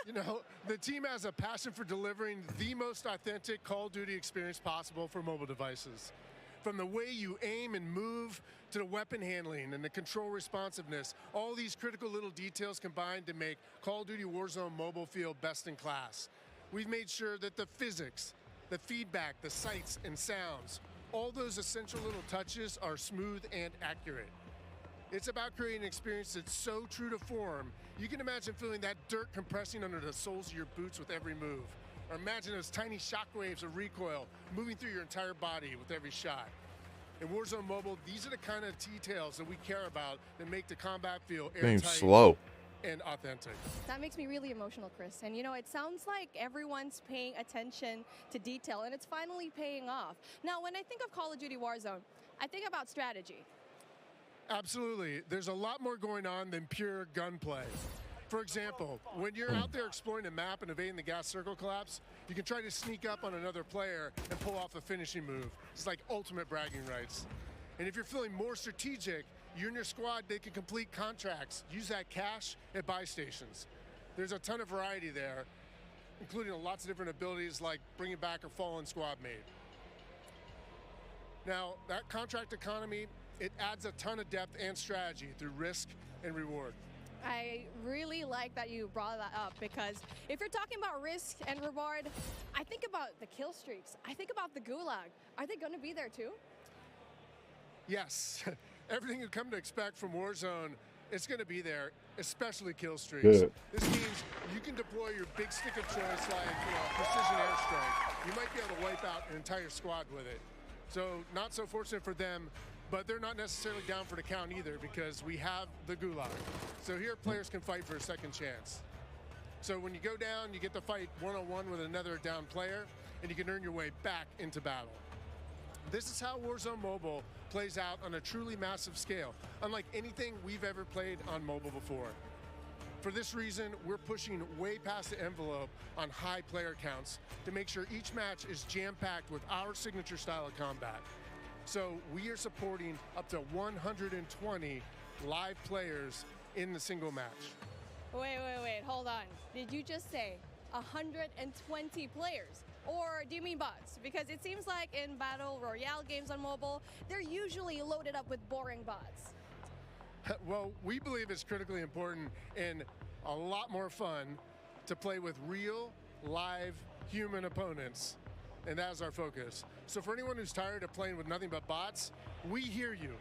You know, the team has a passion for delivering the most authentic Call of Duty experience possible for mobile devices. From the way you aim and move to the weapon handling and the control responsiveness, all these critical little details combined to make Call of Duty Warzone mobile feel best in class. We've made sure that the physics, the feedback, the sights and sounds, all those essential little touches are smooth and accurate. It's about creating an experience that's so true to form, you can imagine feeling that dirt compressing under the soles of your boots with every move. Or imagine those tiny shockwaves of recoil moving through your entire body with every shot. In Warzone Mobile, these are the kind of details that we care about that make the combat feel Seems airtight slow. and authentic. That makes me really emotional, Chris. And you know, it sounds like everyone's paying attention to detail, and it's finally paying off. Now, when I think of Call of Duty Warzone, I think about strategy. Absolutely. There's a lot more going on than pure gunplay. For example, when you're out there exploring the map and evading the gas circle collapse, you can try to sneak up on another player and pull off a finishing move. It's like ultimate bragging rights. And if you're feeling more strategic, you and your squad, they can complete contracts, use that cash at buy stations. There's a ton of variety there, including lots of different abilities like bringing back a fallen squad mate. Now, that contract economy, it adds a ton of depth and strategy through risk and reward. I really like that you brought that up, because if you're talking about risk and reward, I think about the kill streaks. I think about the gulag. Are they going to be there too? Yes, everything you come to expect from Warzone, it's going to be there, especially kill streaks. Good. This means you can deploy your big stick of choice like precision airstrike. You might be able to wipe out an entire squad with it. So not so fortunate for them, but they're not necessarily down for the count either, because we have the gulag. So here players can fight for a second chance. So when you go down, you get to fight one-on-one with another down player, and you can earn your way back into battle. This is how Warzone Mobile plays out on a truly massive scale, unlike anything we've ever played on mobile before. For this reason, we're pushing way past the envelope on high player counts to make sure each match is jam-packed with our signature style of combat. So we are supporting up to 120 live players in the single match. Wait, hold on. Did you just say 120 players? Or do you mean bots? Because it seems like in Battle Royale games on mobile, they're usually loaded up with boring bots. Well, we believe it's critically important and a lot more fun to play with real, live human opponents, and that is our focus. So for anyone who's tired of playing with nothing but bots, we hear you.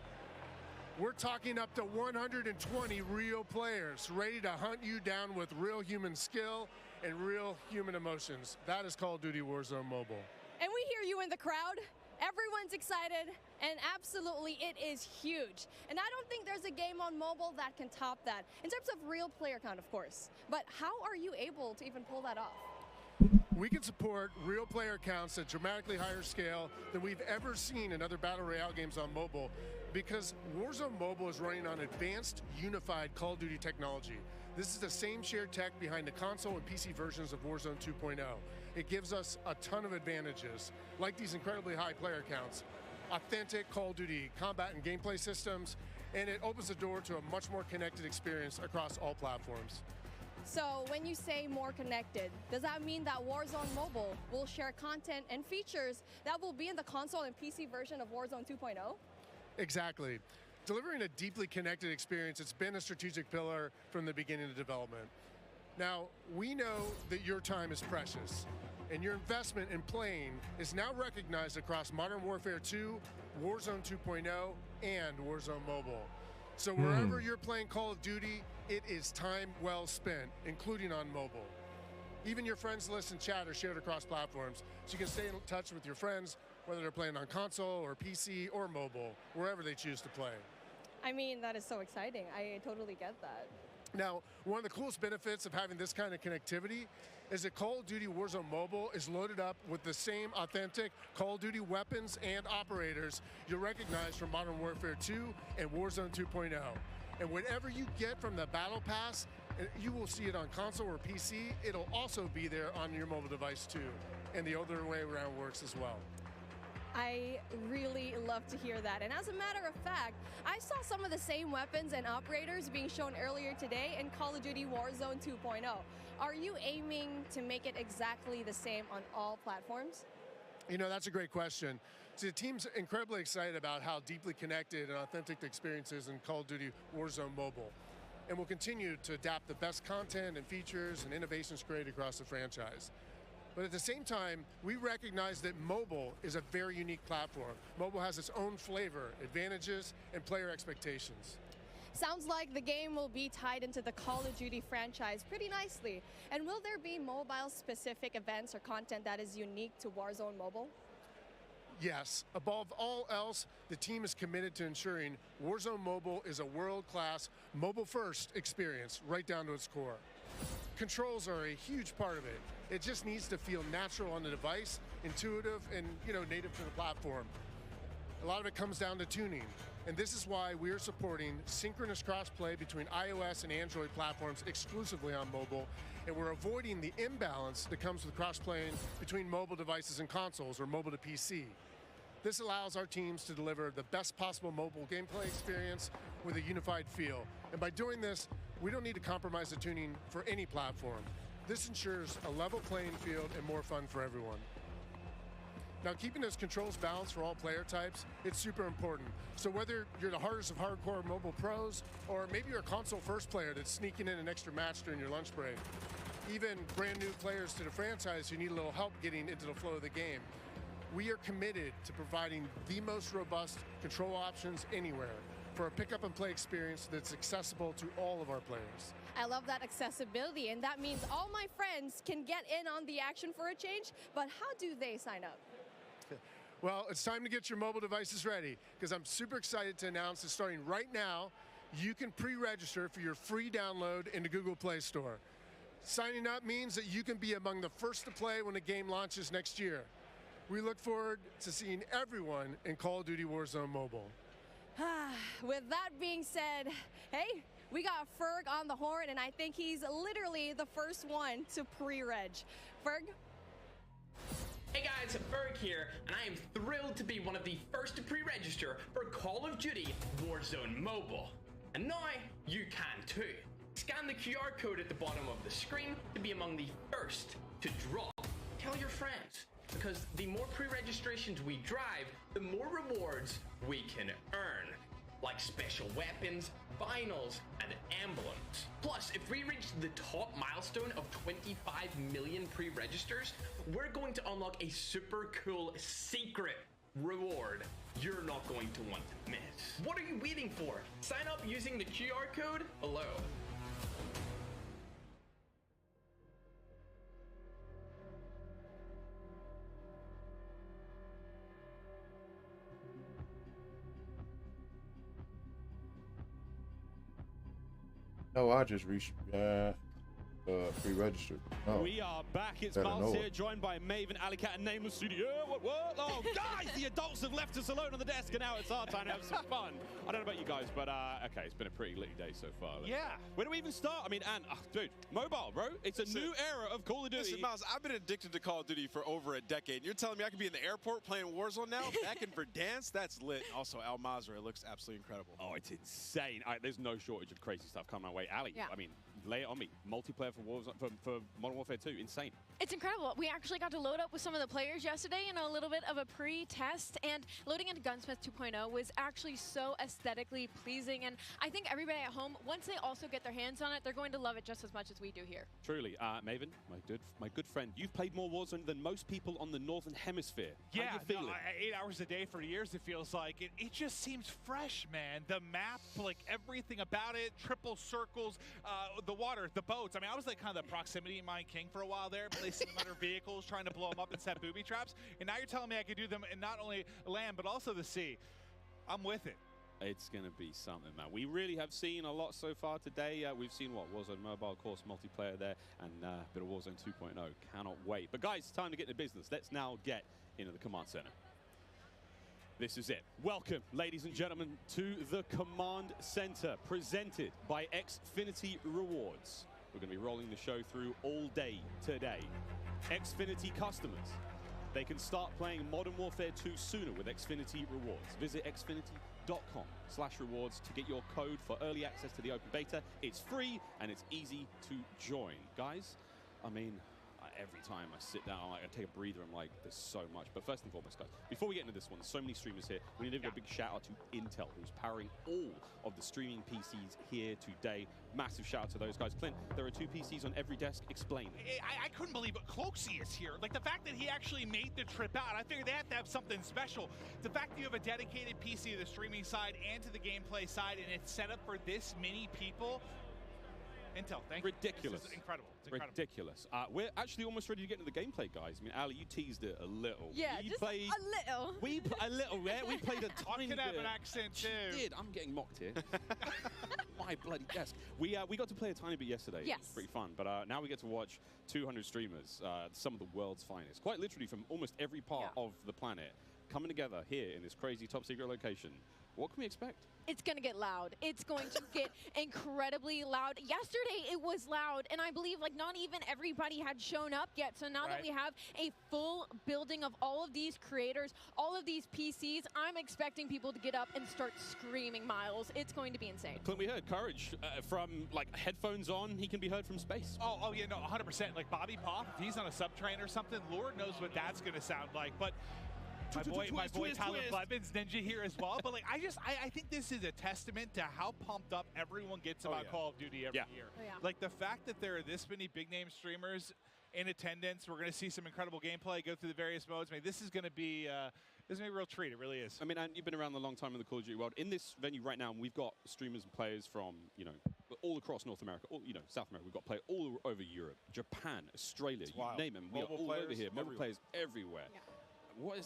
We're talking up to 120 real players ready to hunt you down with real human skill and real human emotions. That is Call of Duty Warzone Mobile. And we hear you in the crowd. Everyone's excited, and absolutely it is huge. And I don't think there's a game on mobile that can top that, in terms of real player count, of course. But how are you able to even pull that off? We can support real player counts at dramatically higher scale than we've ever seen in other Battle Royale games on mobile, because Warzone Mobile is running on advanced, unified Call of Duty technology. This is the same shared tech behind the console and PC versions of Warzone 2.0. It gives us a ton of advantages, like these incredibly high player counts, authentic Call of Duty combat and gameplay systems, and it opens the door to a much more connected experience across all platforms. So when you say more connected, does that mean that Warzone Mobile will share content and features that will be in the console and PC version of Warzone 2.0? Exactly. Delivering a deeply connected experience, it's been a strategic pillar from the beginning of development. Now, we know that your time is precious, and your investment in playing is now recognized across Modern Warfare 2, Warzone 2.0, and Warzone Mobile. So wherever you're playing Call of Duty, it is time well spent, including on mobile. Even your friends list and chat are shared across platforms, so you can stay in touch with your friends, whether they're playing on console or PC or mobile, wherever they choose to play. I mean, that is so exciting. I totally get that. Now, one of the coolest benefits of having this kind of connectivity is that Call of Duty Warzone Mobile is loaded up with the same authentic Call of Duty weapons and operators you'll recognize from Modern Warfare 2 and Warzone 2.0. And whatever you get from the Battle Pass, you will see it on console or PC. It'll also be there on your mobile device too. And the other way around works as well. I really love to hear that. And as a matter of fact, I saw some of the same weapons and operators being shown earlier today in Call of Duty Warzone 2.0. Are you aiming to make it exactly the same on all platforms? You know, that's a great question. So the team's incredibly excited about how deeply connected and authentic the experience is in Call of Duty Warzone Mobile. And we'll continue to adapt the best content and features and innovations created across the franchise. But at the same time, we recognize that mobile is a very unique platform. Mobile has its own flavor, advantages, and player expectations. Sounds like the game will be tied into the Call of Duty franchise pretty nicely. And will there be mobile-specific events or content that is unique to Warzone Mobile? Yes. Above all else, the team is committed to ensuring Warzone Mobile is a world-class, mobile-first experience right down to its core. Controls are a huge part of it. It just needs to feel natural on the device, intuitive, and native to the platform. A lot of it comes down to tuning, and this is why we're supporting synchronous crossplay between iOS and Android platforms exclusively on mobile, and we're avoiding the imbalance that comes with crossplaying between mobile devices and consoles, or mobile to PC. This allows our teams to deliver the best possible mobile gameplay experience with a unified feel. And by doing this, we don't need to compromise the tuning for any platform. This ensures a level playing field and more fun for everyone. Now, keeping those controls balanced for all player types, it's super important. So whether you're the hardest of hardcore mobile pros, or maybe you're a console first player that's sneaking in an extra match during your lunch break, even brand new players to the franchise who need a little help getting into the flow of the game, we are committed to providing the most robust control options anywhere for a pick-up and play experience that's accessible to all of our players. I love that accessibility, and that means all my friends can get in on the action for a change, but how do they sign up? Well, it's time to get your mobile devices ready, because I'm super excited to announce that starting right now, you can pre-register for your free download in the Google Play Store. Signing up means that you can be among the first to play when the game launches next year. We look forward to seeing everyone in Call of Duty Warzone Mobile. With that being said, hey, we got Ferg on the horn, and I think he's literally the first one to pre-reg. Ferg? Hey guys, Ferg here, and I am thrilled to be one of the first to pre-register for Call of Duty Warzone Mobile. And now, you can too. Scan the QR code at the bottom of the screen to be among the first to drop. Tell your friends, because the more pre-registrations we drive, the more rewards we can earn. like special weapons, vinyls, and emblems. Plus, if we reach the top milestone of 25 million pre-registers, we're going to unlock a super cool secret reward you're not going to want to miss. What are you waiting for? Sign up using the QR code below. No, I just reached pre-registered. Oh. We are back. It's Better Miles know here, it. joined by Maven, Alicat, and Nameless Studio. What? Oh, guys, the adults have left us alone on the desk, and now it's our time to have some fun. I don't know about you guys, but okay, it's been a pretty litty day so far. Where do we even start? I mean, dude, mobile, bro. It's a new era of Call of Duty. Listen, Miles, I've been addicted to Call of Duty for over a decade. You're telling me I could be in the airport playing Warzone now? Back in Verdansk? That's lit. Also, Al Mazrah looks absolutely incredible. Oh, it's insane. There's no shortage of crazy stuff coming my way. Ali, I mean, lay it on me. Multiplayer for Warzone, for Modern Warfare 2, insane. It's incredible. We actually got to load up with some of the players yesterday in a little bit of a pre-test, and loading into Gunsmith 2.0 was actually so aesthetically pleasing, and I think everybody at home, once they also get their hands on it, they're going to love it just as much as we do here. Truly. Maven, my good friend, you've played more Warzone than most people on the Northern Hemisphere. How Yeah, you feeling? 8 hours a day for years, it feels like. It just seems fresh, man. The map, like everything about it, triple circles, the water, the boats. I mean, I was like kind of the proximity mine king for a while there, placing them under vehicles, trying to blow them up and set booby traps. And now you're telling me I could do them in not only land, but also the sea. I'm with it. It's going to be something, man. We really have seen a lot so far today. We've seen, Warzone Mobile, of course, multiplayer there, and a bit of Warzone 2.0. Cannot wait. But, guys, it's time to get into business. Let's now get into the command center. This is it. Welcome, ladies and gentlemen, to the command center, presented by Xfinity Rewards. We're going to be rolling the show through all day today. Xfinity customers, they can start playing Modern Warfare 2 sooner with Xfinity Rewards. Visit xfinity.com/rewards to get your code for early access to the open beta. It's free and it's easy to join. Guys, I mean, every time I sit down, I take a breather, I'm like, there's so much. But first and foremost, guys, before we get into this one, there's so many streamers here. We need to give a big shout out to Intel, who's powering all of the streaming PCs here today. Massive shout out to those guys. Clint, there are 2 PCs on every desk. Explain. I couldn't believe it. Cloaksy is here. Like, the fact that he actually made the trip out, I figured they have to have something special. The fact that you have a dedicated PC to the streaming side and to the gameplay side, and it's set up for this many people. Intel, thank you. Ridiculous. This is incredible. It's incredible. Ridiculous. We're actually almost ready to get into the gameplay, guys. I mean, Ali, you teased it a little. Yeah, we just played, a little. A little, yeah. We played a tiny bit. I could have an accent, too. She did. I'm getting mocked here. My bloody desk. We got to play a tiny bit yesterday. Yes. It was pretty fun. But now we get to watch 200 streamers, some of the world's finest, quite literally from almost every part of the planet, coming together here in this crazy top secret location. What can we expect? It's going to get loud. It's going to get incredibly loud. Yesterday, it was loud, and I believe like not even everybody had shown up yet. So now that we have a full building of all of these creators, all of these PCs, I'm expecting people to get up and start screaming, Miles. It's going to be insane. Clint, we heard Courage from like headphones on. He can be heard from space. Oh yeah, no, 100%. Like Bobby Pop, if he's on a subtrain or something, Lord knows what that's going to sound like. But my boy Tyler Blevins, Ninja here as well. But like, I think this is a testament to how pumped up everyone gets about Call of Duty every year. Like the fact that there are this many big name streamers in attendance, we're going to see some incredible gameplay, go through the various modes. I mean, this is going to be a real treat. It really is. I mean, and you've been around a long time in the Call of Duty world. In this venue right now, we've got streamers and players from, all across North America, South America. We've got players all over Europe, Japan, Australia, you name them. We are all over here. Mobile players everywhere.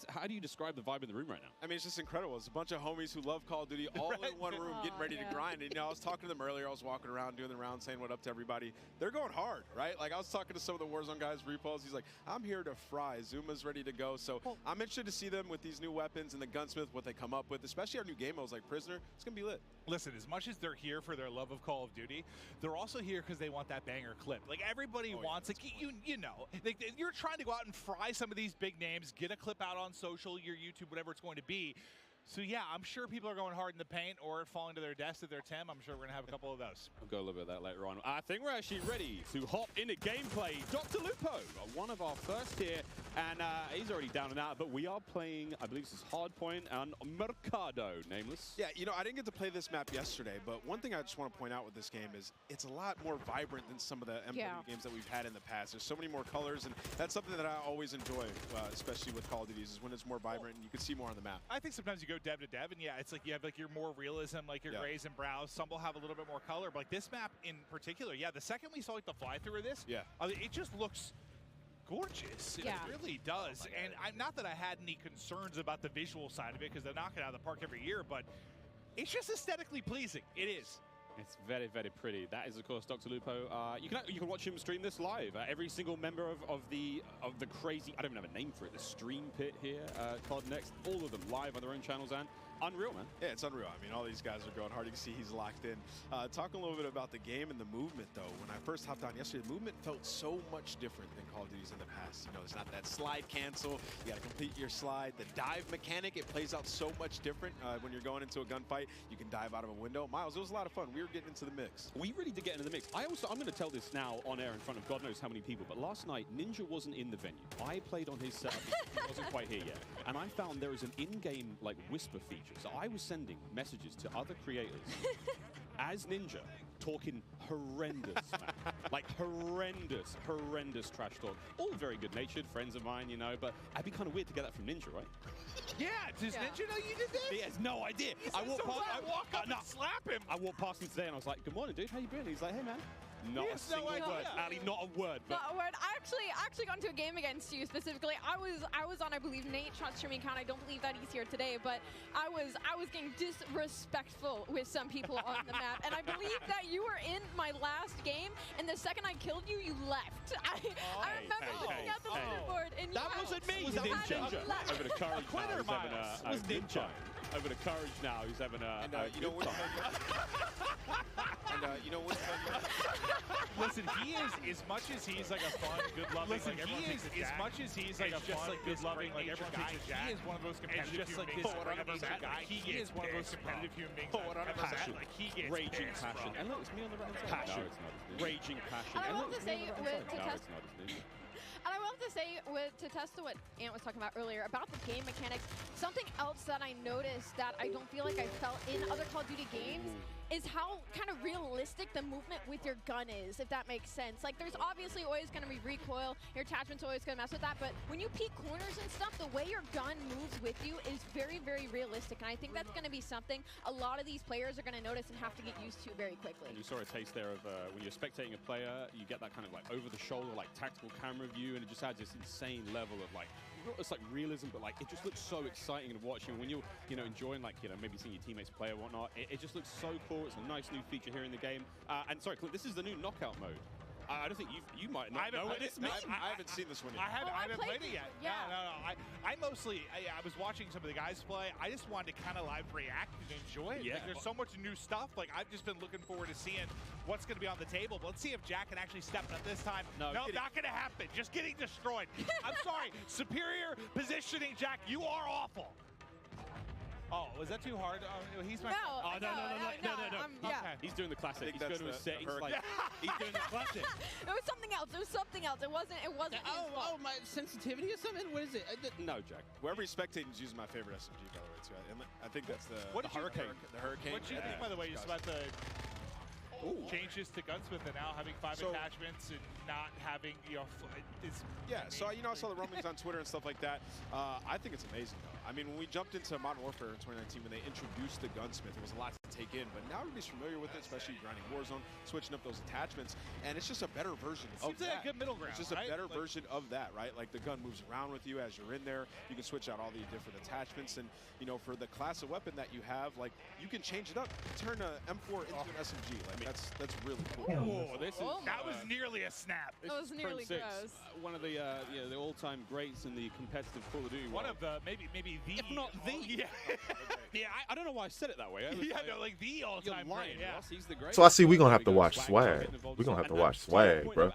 How do you describe the vibe in the room right now? I mean, it's just incredible. It's a bunch of homies who love Call of Duty all in one room getting ready to grind. And, I was talking to them earlier. I was walking around doing the round saying what up to everybody. They're going hard, right? Like, I was talking to some of the Warzone guys, Repos. He's like, I'm here to fry. Zuma's ready to go. So I'm interested to see them with these new weapons and the Gunsmith, what they come up with, especially our new game modes like Prisoner. It's going to be lit. Listen, as much as they're here for their love of Call of Duty, they're also here because they want that banger clip. Like, everybody wants, like, you're trying to go out and fry some of these big names, get a clip out on social, your YouTube, whatever it's going to be. So yeah, I'm sure people are going hard in the paint or falling to their deaths at their Tim. I'm sure we're gonna have a couple of those. We'll go a little bit of that later on. I think we're actually ready to hop into gameplay. Dr. Lupo, one of our first here, and he's already down and out, but we are playing, I believe this is Hardpoint and Mercado, nameless. Yeah, you know, I didn't get to play this map yesterday, but one thing I just want to point out with this game is it's a lot more vibrant than some of the MW games that we've had in the past. There's so many more colors, and that's something that I always enjoy, especially with Call of Duty, is when it's more vibrant and you can see more on the map. I think sometimes you go dev to dev, and yeah, it's like you have like your more realism, like your grays and brows. Some will have a little bit more color, but like this map in particular, yeah, the second we saw like the fly-through of this, it just looks gorgeous. It really does. And not that I had any concerns about the visual side of it, because they knock it out of the park every year, but it's just aesthetically pleasing. It is. It's very, very pretty. That is, of course, Dr. Lupo. You can watch him stream this live. Every single member of the crazy, I don't even have a name for it, the stream pit here, COD Next, all of them live on their own channels, and unreal, man. Yeah, it's unreal. I mean, all these guys are going hard. You can see he's locked in. Talking a little bit about the game and the movement, though. When I first hopped on yesterday, the movement felt so much different than Call of Duty's in the past. You know, there's not that slide cancel. You got to complete your slide. The dive mechanic, it plays out so much different when you're going into a gunfight. You can dive out of a window. Miles, it was a lot of fun. We were getting into the mix. We really did get into the mix. I'm going to tell this now on air in front of God knows how many people, but last night, Ninja wasn't in the venue. I played on his setup. He wasn't quite here yet. And I found there is an in-game, like, whisper feature. So I was sending messages to other creators as Ninja, talking horrendous, man. Like horrendous trash talk. All very good-natured friends of mine, you know, but it'd be kind of weird to get that from Ninja, right? Yeah, does Ninja know you did this? He has no idea. I walk up and slap him. I walked past him today and I was like, "Good morning, dude. How you been?" He's like, "Hey, man." Not a single word, Ali. Not a word. But not a word. I actually got into a game against you specifically. I was on, I believe, Nate Shot's streaming account. I don't believe that he's here today, but I was getting disrespectful with some people on the map, and I believe that you were in my last game, and the second I killed you, you left. I remember looking at the leaderboard, and that wasn't me. That was Ninja. Over to Courage now. He's having a good time. Over to Courage now. He's having a you know what? You know what? Listen, he is, as much as he's like a fun, good-loving, Listen, like he is, as much as he's like a fun, good-loving, like everyone thinks a Jack, he is one of those competitive human beings I've ever met. Like, he is one of those competitive human beings I've ever met. Like, he gets raging passion. And look, it's me on the right side. Passion. No, it's not. Raging passion. And I will have to say, to test to what Ant was talking about earlier about the game mechanics, something else that I noticed that I don't feel like I felt in other Call of Duty games is how kind of realistic the movement with your gun is, if that makes sense. Like, there's obviously always going to be recoil, your attachment's always going to mess with that, but when you peek corners and stuff, the way your gun moves with you is very, very realistic, and I think that's going to be something a lot of these players are going to notice and have to get used to very quickly. And you saw a taste there of when you're spectating a player, you get that kind of like over-the-shoulder, like tactical camera view, and it just adds this insane level of like, it's like realism, but like it just looks so exciting to watch. And when you're, enjoying like, maybe seeing your teammates play or whatnot, it just looks so cool. It's a nice new feature here in the game. And sorry, Clint, this is the new knockout mode. I don't think you might not know what this means. I haven't seen this one yet. I haven't played it yet. Yeah. No. I mostly, I was watching some of the guys play. I just wanted to kind of live react and enjoy it. Yeah. Like, there's so much new stuff. Like, I've just been looking forward to seeing what's going to be on the table. But let's see if Jack can actually step up this time. No, not going to happen. Just getting destroyed. I'm sorry. Superior positioning, Jack. You are awful. Oh, was that too hard? He's my... No. Okay. He's doing the classic. He's going to a set. He's like, he's doing the classic. It was something else. It was something else. It wasn't. Oh, my sensitivity or something? What is it? No, Jack. Whoever he's spectating is using my favorite SMG, by the way, too. I think that's the Hurricane. The Hurricane. What do you think, by the way, just about the changes to Gunsmith and now having 5 attachments and not having, so I saw the rumblings on Twitter and stuff like that. I think it's amazing, though. I mean, when we jumped into Modern Warfare in 2019, when they introduced the Gunsmith, it was a lot to take in. But now everybody's familiar with it, especially grinding Warzone, switching up those attachments, and it's just a better version of that. Seems like a good middle ground, It's just a better version of that, right? Like, the gun moves around with you as you're in there. You can switch out all the different attachments, and, for the class of weapon that you have, like, you can change it up. You turn an M4 into an SMG. Like, That's really cool. Oh, this is that was nearly a snap. That was nearly Prince gross. one of the the all-time greats in the competitive Call of Duty. One of the maybe the, if not the. Yeah. Yeah, I don't know why I said it that way. Like the all-time great. Yeah. Ross, he's the great. So I see we gonna have to watch Swag. We gonna have to watch Swag, bro.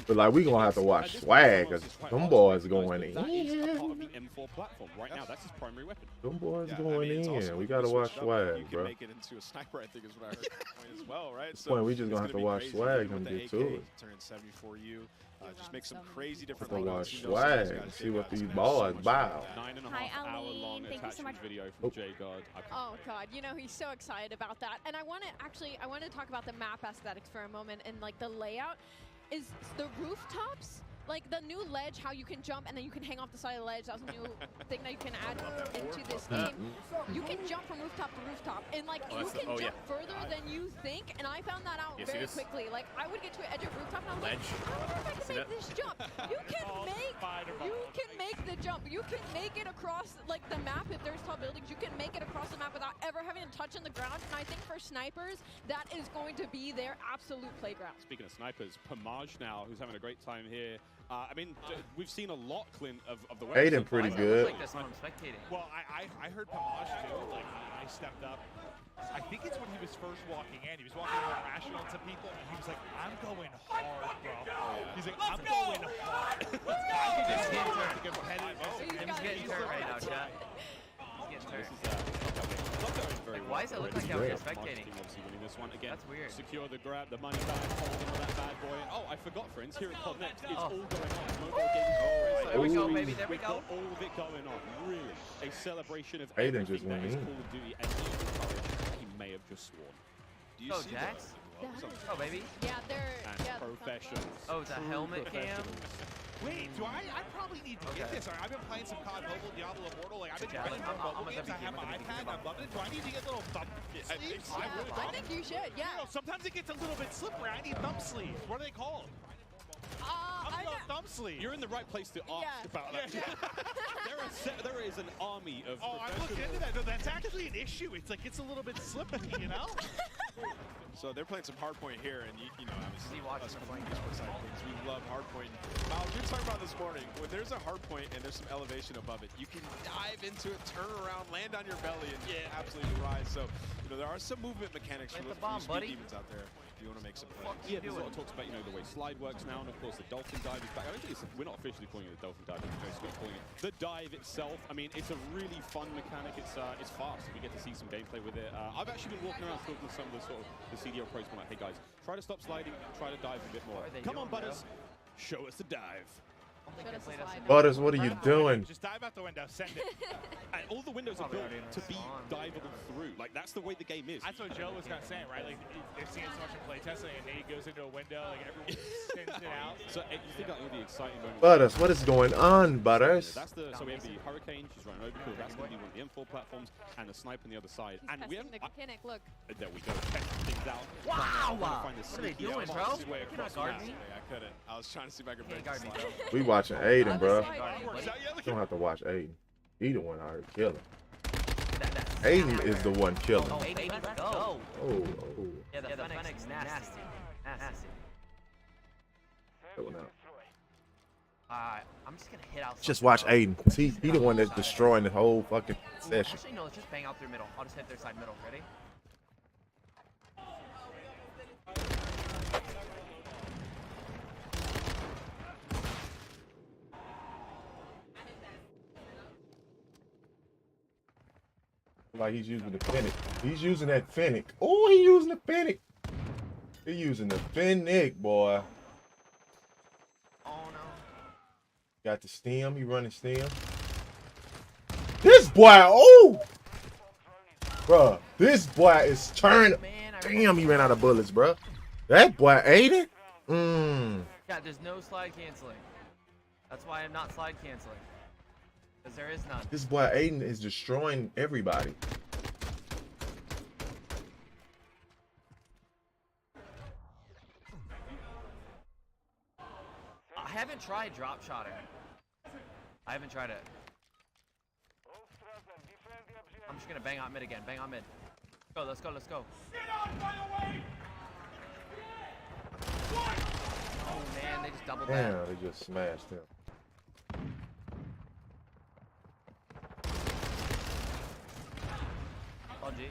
But like we gonna have to watch Swag, cause them boys going in. That is a part of the M4 platform right now. That's his primary weapon. Them boys Yeah, going in. We gotta watch Swag, You bro. can make it into a sniper, I think, is what I heard at the point as well, right? This point, we just it's gonna have to be watch crazy Swag with and the get AK, to it. Turn 74U. Just make some crazy different Have to loadouts. watch You know some of these Swag. guys See take what out these so boys much bow. 9.5 hour long Thank you so much. attachment video from J God. Oh God, you know he's so excited about that. And I want to talk about the map aesthetics for a moment and like the layout. Is the rooftops, like the new ledge, how you can jump and then you can hang off the side of the ledge. That was a new thing that you can add into this game. You can jump from rooftop to rooftop, and like you can jump further than you think. And I found that out very quickly. Like I would get to an edge of rooftop and I was like, I wonder if I can make this jump. You can make the jump. You can make it across like the map if there's tall buildings. You can make it across the map without ever having to touch on the ground. And I think for snipers, that is going to be their absolute playground. Speaking of snipers, Pamaj now, who's having a great time here. I mean, we've seen a lot, Clint, of the weapons. Aiden pretty good. Like this when I'm spectating. Well, I heard Pamaj too. Like I stepped up. I think it's when he was first walking in. He was walking more rational to people, and he was like, "I'm going hard, bro." He's like, "I'm going hard." Let's go. He's getting turned. Competitive. He's getting turned right now, chat. He's getting turned. Not going very Why does it look like I'm well. spectating? Obviously winning this one again. That's weird. Secure the grab, the money back, holding on that bad boy. Oh, I forgot, friends. Here at Pod Next, it's all going on. Mobile gaming. There we go, baby. There we We've go. got all of it going on. Really, a celebration of Aiden just everything that went is in. Call of Duty and he may have just sworn. Do you Oh, see Jax? Oh, baby. Yeah, they're And professionals. Oh, it's a helmet cam? Wait, do I probably need to get this. I've been playing some COD Mobile, Diablo Immortal. Like I've been playing more mobile games. I have my iPad. I'm loving it. Do I need to get little thumb sleeves? I think you should. Yeah. Sometimes it gets a little bit slippery. I need thumb sleeves. What are they called? I'm going thumb sleeves. You're in the right place to ask about that. There is an army of I looked into that. No, that's actually an issue. It's like it's a little bit slippery, you know? So they're playing some hardpoint here, and you know, obviously, us from the esports side of things, we love hardpoint. Miles, we were talking about this morning, when there's a hardpoint and there's some elevation above it, you can dive into it, turn around, land on your belly, and absolutely rise. So, you know, there are some movement mechanics for the speed demons out there. If you want to make some plays. Yeah, there's a lot of talks about, you know, the way slide works now, and of course the dolphin dive is back. I don't think we're not officially calling it the dolphin dive, we're basically calling it the dive itself. I mean, it's a really fun mechanic. It's fast. We get to see some gameplay with it. I've actually been walking around talking to some of the sort of the CDL pros, going like, hey guys, try to stop sliding, try to dive a bit more. Come on, Butters, show us the dive. Butters, what are you doing? Just dive out the window, send it. And all the windows are built to be diveable through. Like, that's the way the game is. That's what Joe was kind of saying, right? Like, they're seeing so much in playtesting, and Nate goes into a window, like, everyone sends it out. So, you think about all the exciting moments. Butters, what is going on, Butters? That's the, so we have the Hurricane, she's running over, cool. That's going to be one of the M4 platforms, and the Snipe on the other side. He's And we have the mechanic, look. there we go, testing things out. Wow! What are they doing, bro? Way across the map. I couldn't. I was trying to see if I could break guard the me. slide. We watching Aiden, bro. You don't have to watch Aiden. He the one out here killing. Aiden is the one killing. Oh, baby, let's go. Oh. Yeah, the Fennec's nasty. Nasty. Going out. I'm just gonna hit out. Just watch Aiden. He the one that's destroying the whole fucking session. Actually, no, let's just bang out through middle. I'll just hit their side middle. Ready? Like he's using the Fennec. He's using that Fennec. Oh, he using the Fennec. He using the Fennec, boy. Oh no. Got the stem. He running stem. This boy, oh! Bruh, this boy is turning. Damn, he ran out of bullets, bruh. That boy, Aiden? Yeah, there's no slide canceling. That's why I'm not slide canceling. Because there is none. This boy, Aiden, is destroying everybody. I haven't tried drop shotting. I haven't tried it. I'm just gonna bang out mid again. Bang out mid. Go, let's go, let's go. man, they just doubled Damn, that. they just smashed him. Oh, G.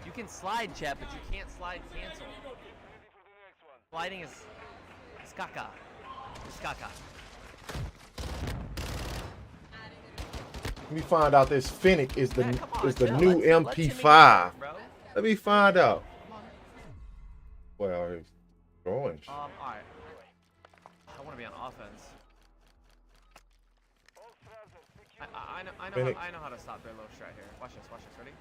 You can slide, chat, but you can't slide cancel. Sliding is skaka. Skaka. Let me find out this Fennec is the chill. new Let's him MP5. bro. Let me find out. Well, he's throwing. All right. I want to be on offense. I know how to stop their low strat here. Watch this. Ready?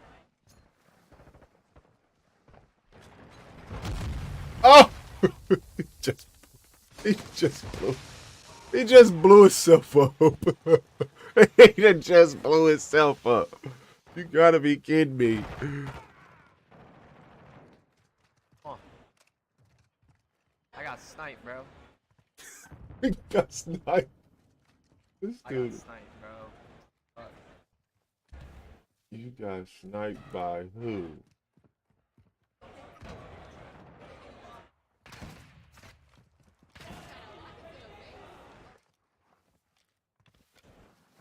Oh! he just blew himself up. He just blew himself up. You gotta be kidding me. I got sniped, bro. He got sniped. This I dude. got sniped, bro. Fuck. You got sniped by who?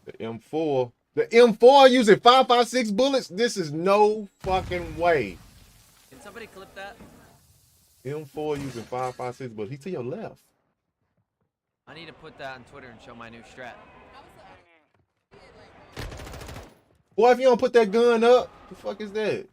The M4. The M4 using 5.56 bullets? This is no fucking way. Can somebody clip that? M4 using 5.56 bullets. He to your left. I need to put that on Twitter and show my new strat. Boy, if you don't put that gun up, the fuck is that?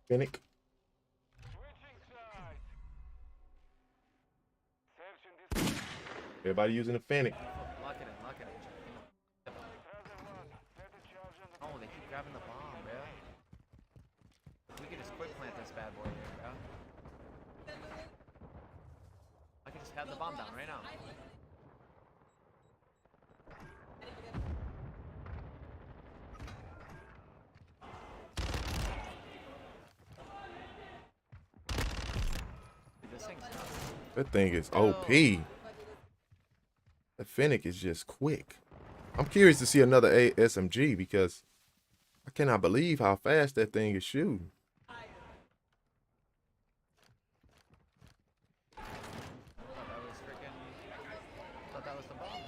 Fennec. Everybody using the Fennec. Lock it in. Oh, they keep grabbing the bomb, bro. We could just quick plant this bad boy here, bro. I could just have the bomb down right now. That thing is OP. The Fennec is just quick. I'm curious to see another SMG because I cannot believe how fast that thing is shooting. Thought that was the bomb.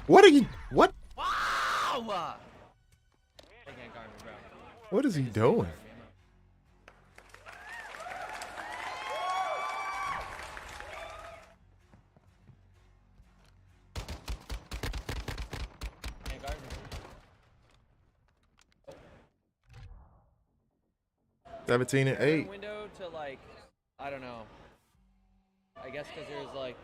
What are you? What? Wow! They can't guard me, bro. What is he doing? Can't guard me. 17 and 8. Window to like, I don't know. I guess because there's like.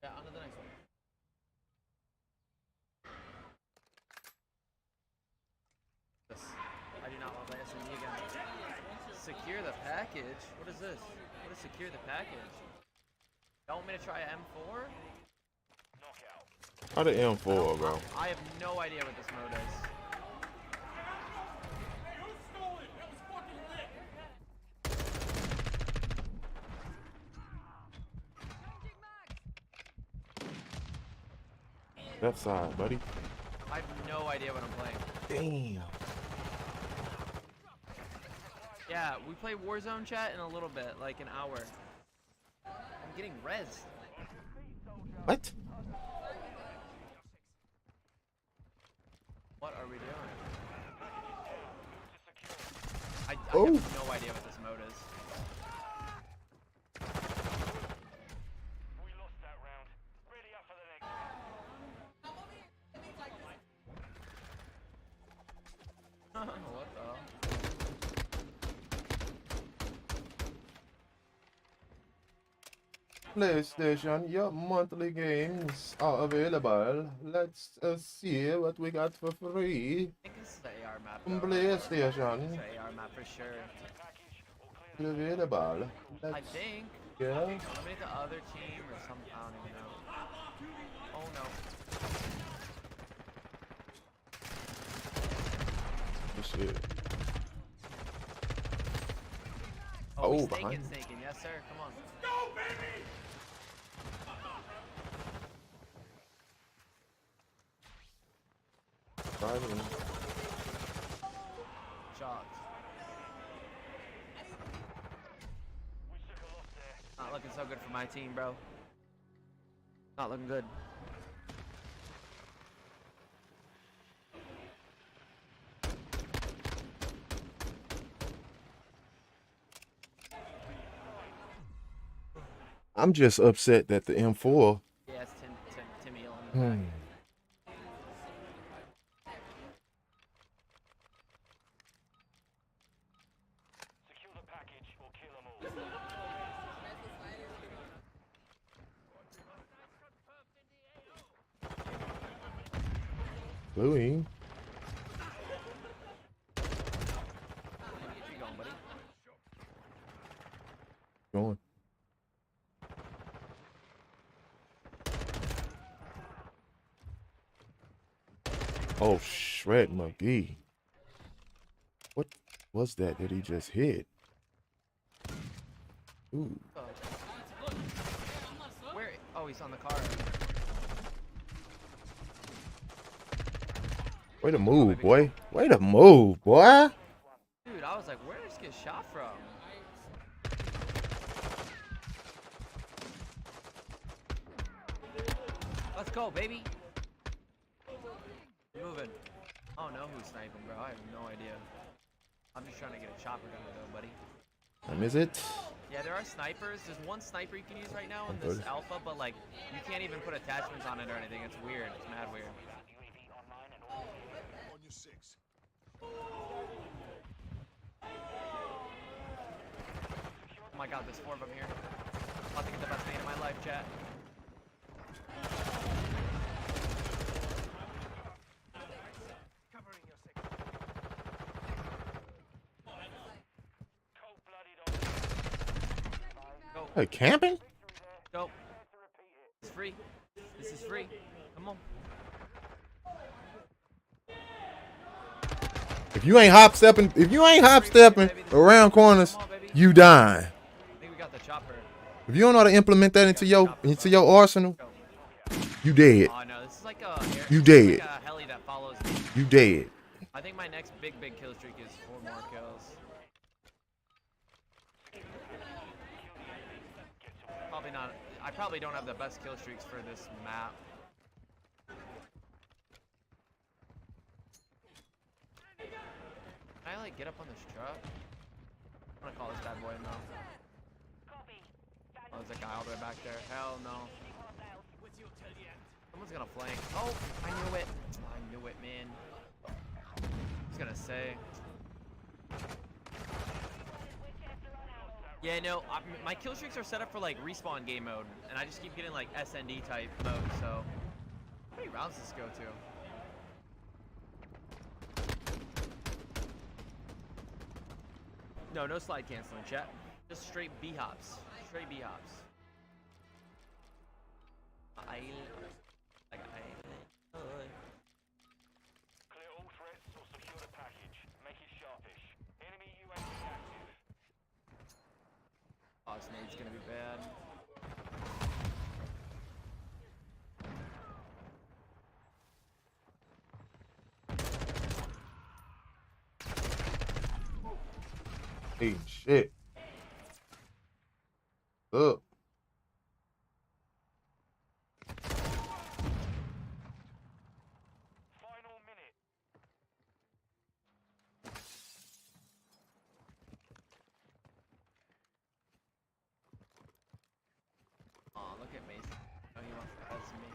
Yeah, on to the next one. This. I do not want to play SMG again. Secure the package? What is this? What is secure the package? Don't want me to try an M4? How the M4, bro? I have no idea what this mode is. Left side, buddy. I have no idea what I'm playing. Damn. Yeah, we play Warzone chat in a little bit, like an hour. I'm getting rezzed. What? What are we doing? I Oh. have no idea what this mode is. What the hell? PlayStation, your monthly games are available. Let's see what we got for free. I think this is the AR map. From Though. PlayStation. It's the AR map for sure. Available. I Let's think. yeah. Maybe the other team or some. I don't even know. Oh no. Shit. Oh, Oh, snaking, behind. snaking. Yes, sir. Come on. Go, baby! Driving. Shocked. Not looking so good for my team, bro. Not looking good. I'm just upset that the M4. Yeah, it's Timmy on the back. Bluey. Keep going, buddy. Going. Oh, Shred McGee. What was that he just hit? Ooh. Where? Oh, he's on the car. Way to move, boy. Way to move, boy. Dude, I was like, where did this get shot from? Let's go, baby. Moving. I don't know who's sniping, bro. I have no idea. I'm just trying to get a chopper gun though, buddy. Is it? Yeah, there are snipers. There's one sniper you can use right now in Okay. this alpha, but like, you can't even put attachments on it or anything. It's weird. It's mad weird. On your six. Oh my god, there's 4 of them here. I'm about to get the best name in my life, chat. Hey, camping? Go. It's free. This is free. Come on. If you ain't hop stepping around corners, you dying. I think we got the chopper. If you don't know how to implement that into your arsenal, you dead. Oh no, this is like a You this is dead. like a heli that follows me. You dead. I think my next big kill streak is 4 more kills. Probably not. I probably don't have the best kill streaks for this map. Can I like get up on this truck? I'm gonna call this bad boy now. Oh, there's a guy all the way back there. Hell no. Someone's gonna flank. Oh, I knew it. I knew it, man. I was gonna say. Yeah, no, my kill streaks are set up for like respawn game mode, and I just keep getting like SND type mode, so. How many rounds does this go to? No slide canceling, chat. Just straight B hops. Straight B hops. Clear all threats or secure the package. Make it sharpish. Enemy UAV active. Oh, this nade's gonna be bad. Hey, shit. Up. Final minute. at me. Oh, he wants to res me.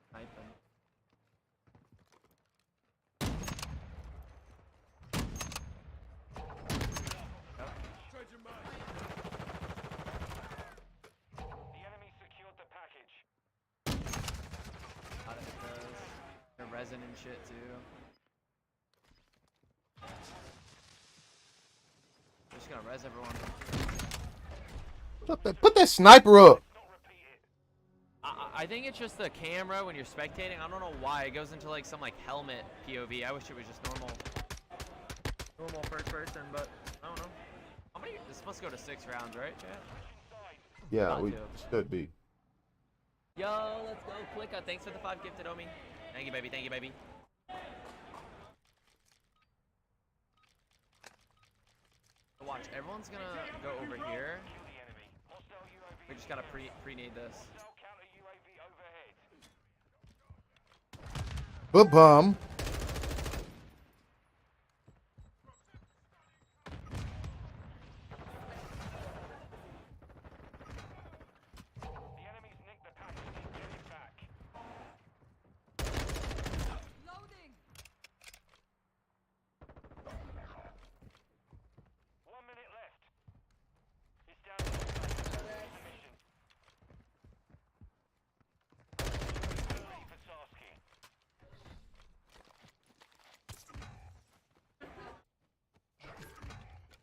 Sniping. The enemy secured the package. Got it, does. They're resin and shit too. We're just gonna res everyone. Put that sniper up. I think it's just the camera when you're spectating. I don't know why it goes into like some like helmet POV. I wish it was just normal first person, but I don't know. How many? This must go to 6 rounds, right, chat? Yeah, Got we to. should be. Yo, let's go, Clicka. Thanks for the 5 gifted, Omi. Thank you, baby. Thank you, baby. So watch, everyone's gonna go over here. We just gotta pre-need this. Bum.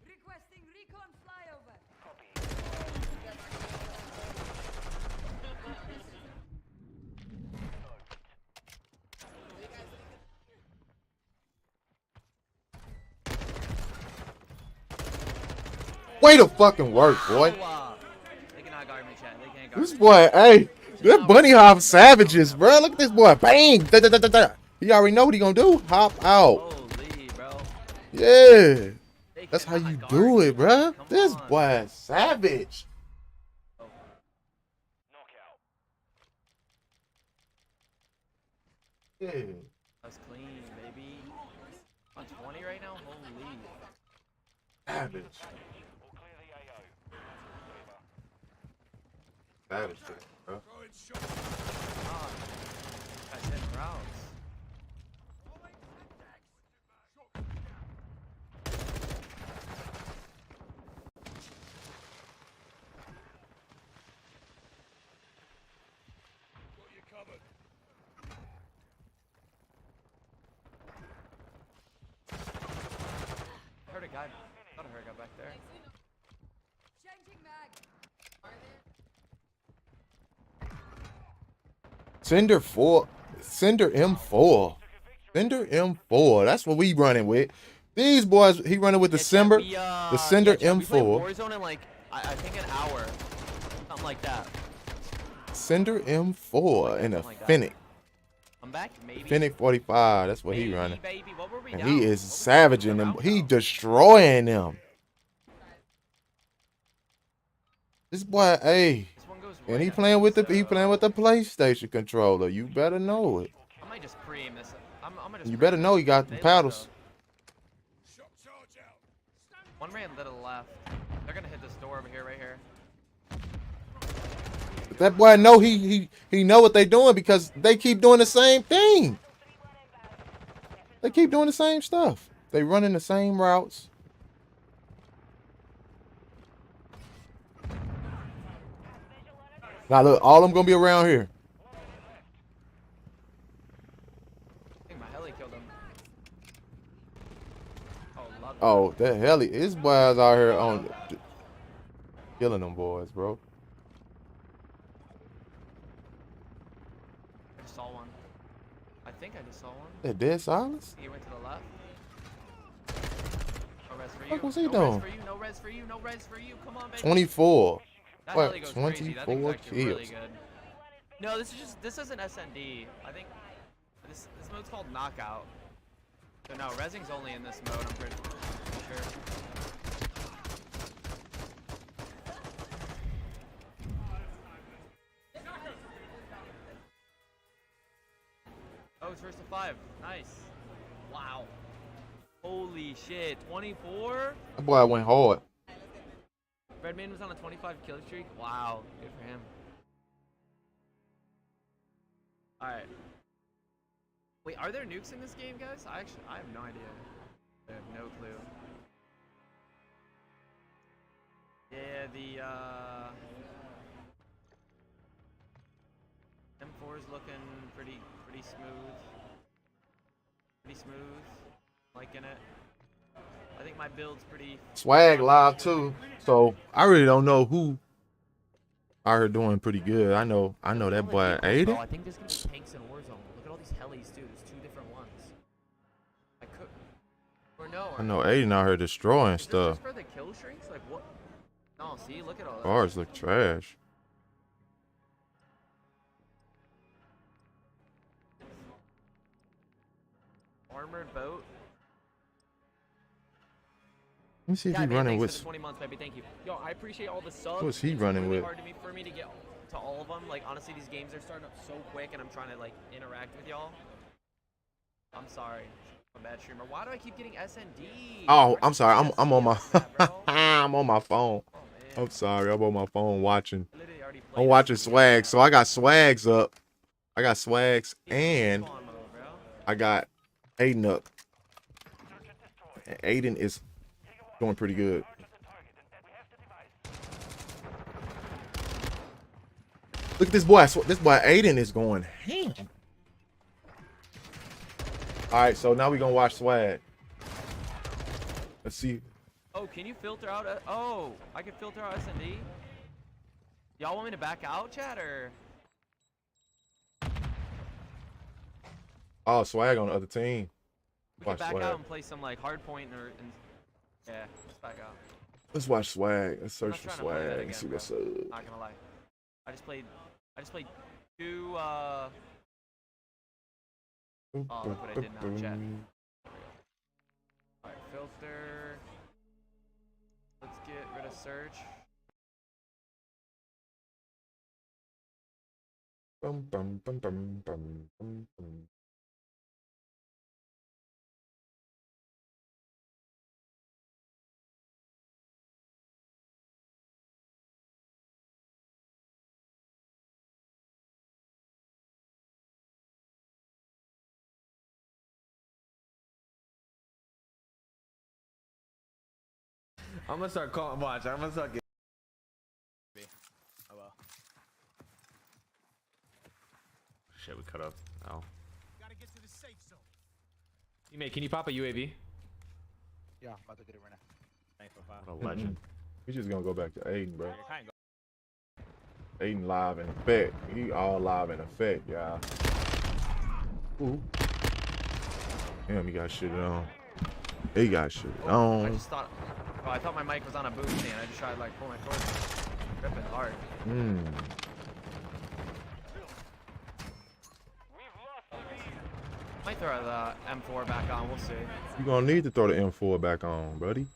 Requesting recon flyover. Way to fucking work, boy. They cannot guard me, chat. They can't guard This me. boy, hey, that bunny hop savages, bro. Look at this boy. Bang. Da, da, da, da, da. He already know what he gonna do. Hop out. Holy, bro. Yeah. That's how you do it, bro. This boy is savage. Yeah. That's clean, baby. On 20 right now? Holy. Savage. Savage, bro. Guys hitting routes. I heard a guy. I thought I heard a guy back there. Changing mag. Cinder 4. Cinder M4. Cinder M4. That's what we running with. These boys, he running with the Cinder. The Cinder We played M4. Warzone in like, I think an hour. Something like that. Cinder M4 and a Fennec. I'm back, maybe. Fennec 45. That's what he running. Baby. What were we And down? he is savaging them. He destroying them. This boy, hey. And he playing with the PlayStation controller. You better know it. I might just pre-aim this. I'm gonna just You better know he got the paddles. One ran to the left. They're gonna hit this door over here, right here. But that boy know he know what they doing because they keep doing the same thing. They keep doing the same stuff. They running the same routes. Now look, all of them gonna be around here. I think my heli killed him. Oh, love it. Oh, the hell, his boys out here on killing them boys, bro. I just saw one. I think I just saw one. That dead silence? He went to the left. No res for you. What was he no doing? Res for you. No res for you. No res for you. Come on, baby. 24. That What? heli goes crazy. That thing's 24 actually really kills. good. No, this isn't SND. I think this mode's called Knockout. So no, resing's only in this mode. I'm pretty sure. Oh, it's first to 5. Nice. Wow. Holy shit. 24? That boy went hard. Redman was on a 25 kill streak. Wow, good for him. All right. Wait, are there nukes in this game, guys? I have no idea. I have no clue. Yeah, the M4 is looking pretty smooth. Pretty smooth. Liking it. I think my build's pretty Swag live too. So I really don't know who out here doing pretty good. I know that boy Aiden. I think there's gonna be tanks in Warzone. Look at all these helis, dude. There's 2 different ones. I could or no. I know Aiden out here destroying stuff. For the kill streaks, like what? No, see, look at all that. Cars look trash. Armored boat. Let me see if Yeah, he's man, running thanks with. for the 20 months, baby. Thank you. Yo, I appreciate all the subs. What's he It's running really with? hard for me to get to all of them. Like honestly, these games are starting up so quick, and I'm trying to like interact with y'all. I'm sorry, I'm a bad streamer. Why do I keep getting SND? Oh, I'm sorry. I'm on my I'm on my phone. I'm sorry. I'm on my phone watching. I'm watching Swag. So I got Swags up. I got Swags and I got Aiden up. And Aiden is doing pretty good. Look at this boy. This boy Aiden is going ham. All right, so now we're gonna watch Swag. Let's see. Oh, can you filter out? Oh, I can filter out SND. Y'all want me to back out, chat, or? Oh, Swag on the other team. We can Watch back Swag. out and play some like hard point or. Yeah, let's back out. Let's watch Swag. Let's I'm search not for trying to play that Swag and again, see bro. what's up. Not gonna lie. I just played 2 Oh, look what I did now, chat. Alright, filter. Let's get rid of search. Bum, bum, bum, bum, bum, bum, bum. I'm gonna start calling. Watch. I'm gonna start getting. Oh well. Shit, we cut up. Oh. Gotta get to the safe zone. Teammate, can you pop a UAV? Yeah, I'm about to get it right now. Thanks for five. What a legend. We're just gonna go back to Aiden, bro. Aiden live in effect. He all live in effect, y'all. Ooh. Damn, he got shit on. He got shit I on. just thought. Oh, I thought my mic was on a boot stand. I just tried to like pull my cord. Ripping hard. Might throw the M4 back on. We'll see. You're gonna need to throw the M4 back on, buddy.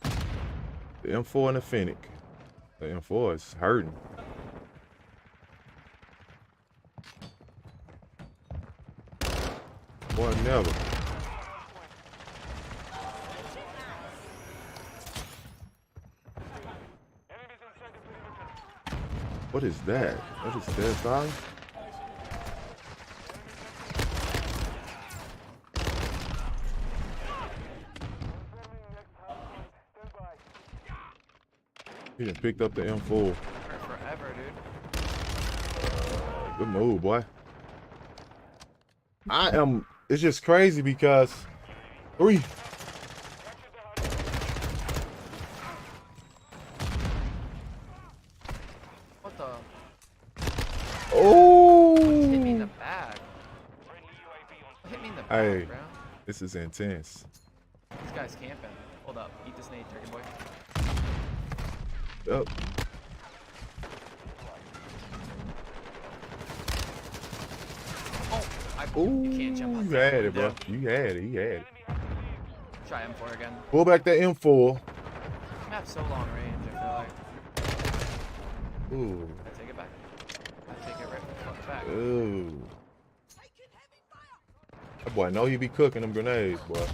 The M4 and the Fennec. The M4 is hurting. Boy, never. What is that? What is that, dog? He done picked up the M4. Forever, dude. Good move, boy. It's just crazy because 3. What the? Oh! Hit me in the back. Hit me in the back, Hey, bro. this is intense. This guy's camping. Hold up. Eat this nade, turkey boy. Yep. You can't jump on You had it, bro. You had it. He had it. Try M4 again. Pull back that M4. I have so long range, I feel like. Ooh. I take it back. I take it right the fuck back. Ooh. That boy know he be cooking them grenades, boy.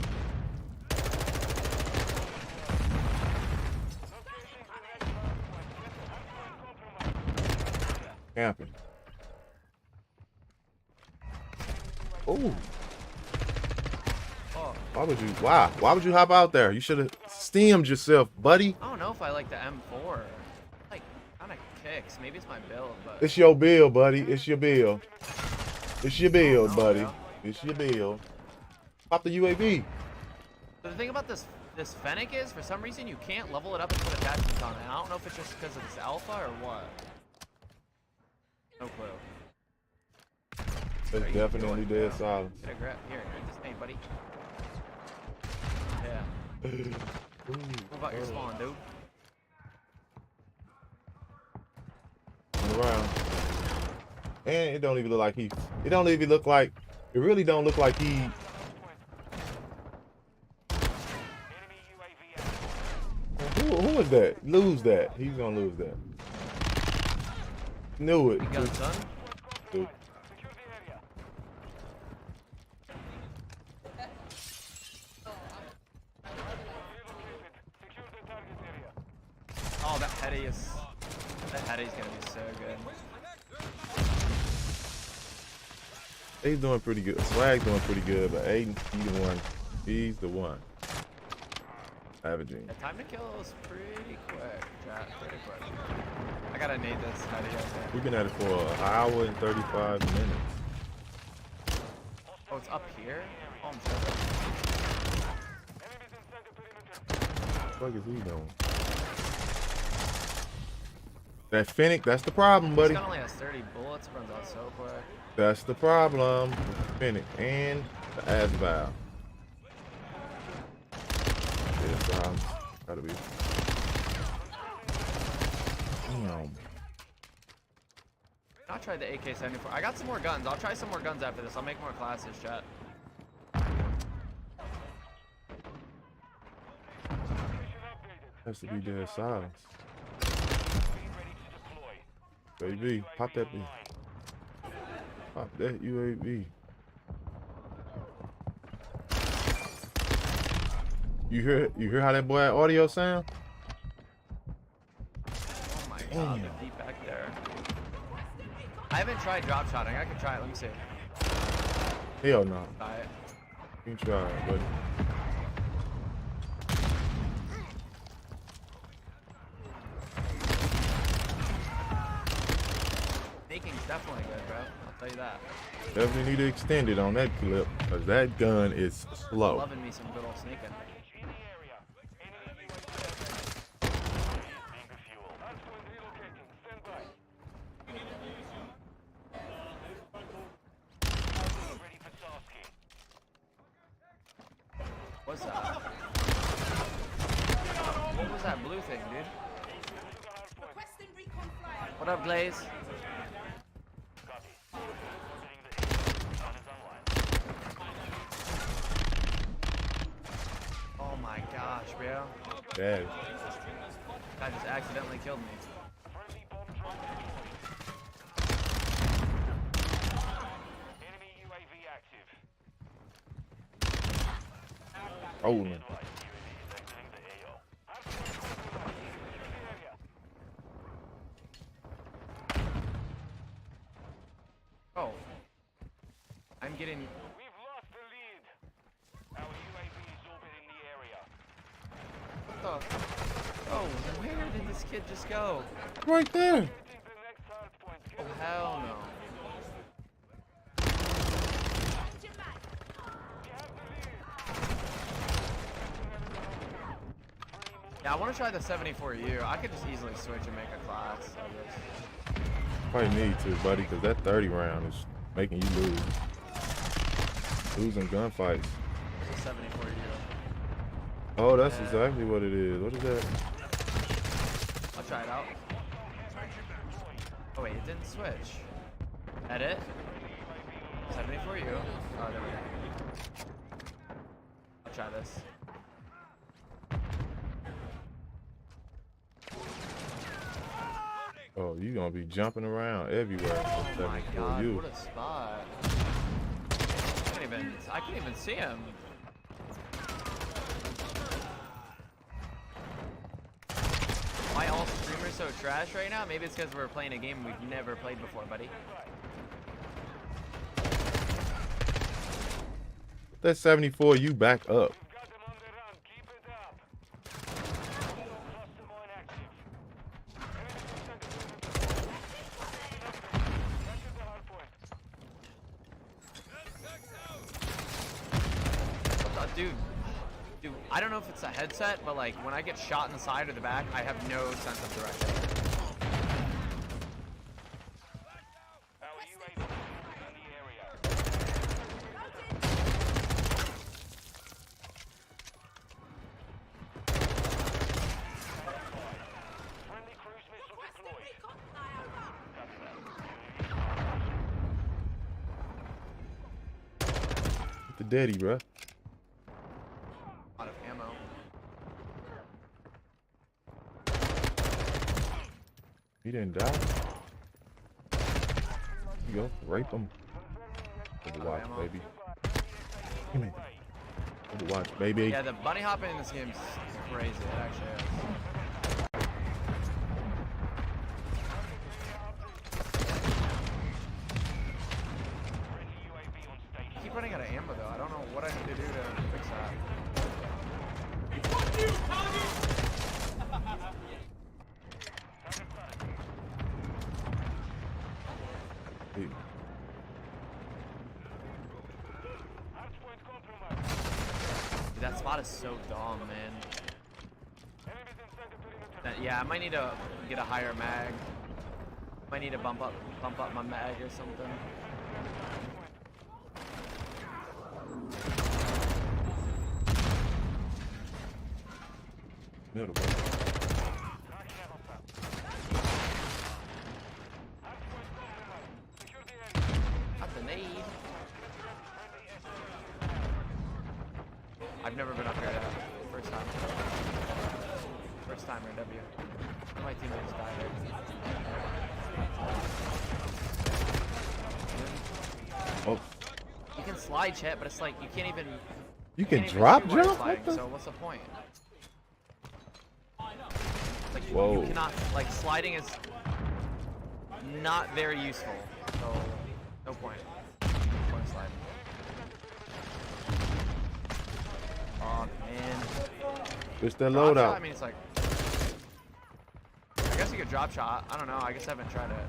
Camping. Oh. Oh. Why would you? Why? Why would you hop out there? You should have steamed yourself, buddy. I don't know if I like the M4. Like, kind of kicks. Maybe it's my build, but. It's your build, buddy. It's your build. It's your build, buddy. It's your build. Pop the UAV. The thing about this Fennec is, for some reason, you can't level it up and put attachments on it. I don't know if it's just because it's alpha or what. No clue. It's definitely dead solid. Get a grab. Here, hey, buddy. Yeah. What about your spawn, dude? Around. And it don't even look like he. It don't even look like. It really don't look like he. Who is that? Lose that. He's gonna lose that. Knew it. You got it done? Dude. Oh, that heady is. That heady's gonna be so good. He's doing pretty good. Swag's doing pretty good, but Aiden, he's the one. He's the one. Averaging. The time to kill is pretty quick, chat. Pretty quick. I gotta nade this heady, I think. We've been at it for an hour and 35 minutes. Oh, it's up here? Oh, I'm sure. What the fuck is he doing? That Fennec, that's the problem, buddy. This gun only has 30 bullets, runs out so quick. That's the problem. Fennec and the Asval. Gotta be. Damn. I tried the AK-74. I got some more guns. I'll try some more guns after this. I'll make more classes, chat. Has to be dead silence. Baby, pop that thing. Pop that UAV. You hear how that boy audio sound? Oh my god, they're deep back there. I haven't tried drop shotting. I can try it. Let me see. Hell no. Try it. You can try it, buddy. Naking's definitely good, bro. I'll tell you that. Definitely need to extend it on that clip, because that gun is slow. Loving me some good old sneaking. What's that? What was that blue thing, dude? What up, Glaze? Oh my gosh, bro. Dad. Guy just accidentally killed me. Rolling. Oh. I'm getting. We've lost the lead. Our UAV is orbiting the area. What the? Oh, where did this kid just go? Right there. Oh, hell no. Yeah, I want to try the 74U. I could just easily switch and make a class of this. Probably need to, buddy, because that 30 round is making you lose. Losing gunfights. It's a 74U. Oh, that's exactly what it is. What is that? I'll try it out. Oh wait, it didn't switch. Edit. 74U. Oh, there we go. I'll try this. Oh, you gonna be jumping around everywhere. Oh my god, you. what a spot. I can't even see him. Why all streamers so trash right now? Maybe it's because we're playing a game we've never played before, buddy. That 74 you back up. Dude, I don't know if it's a headset, but like when I get shot in the side or the back, I have no sense of direction. The daddy, bro. Out of ammo. He didn't die. You go, rape him. Overwatch, baby. Come here. Overwatch, baby. Yeah, the bunny hopping in this game is crazy. It actually is. I keep running out of ammo though. I don't know what I need to do to fix that. Dude. That spot is so dumb, man. Yeah, I might need to get a higher mag. Might need to bump up my mag or something. Middle, bro. Not the nade. I've never been up here yet. First time. First timer, W. My teammates died there. Oh. You can slide, chat, but it's like you can't even. You can can't even drop shoot while you're jump? sliding, What the? so what's the point? Like Whoa. you cannot, like sliding is not very useful. So no point. No point sliding. Oh man. Push that Drop loadout. shot, I mean, it's like. I guess you could drop shot. I don't know. I guess I haven't tried it.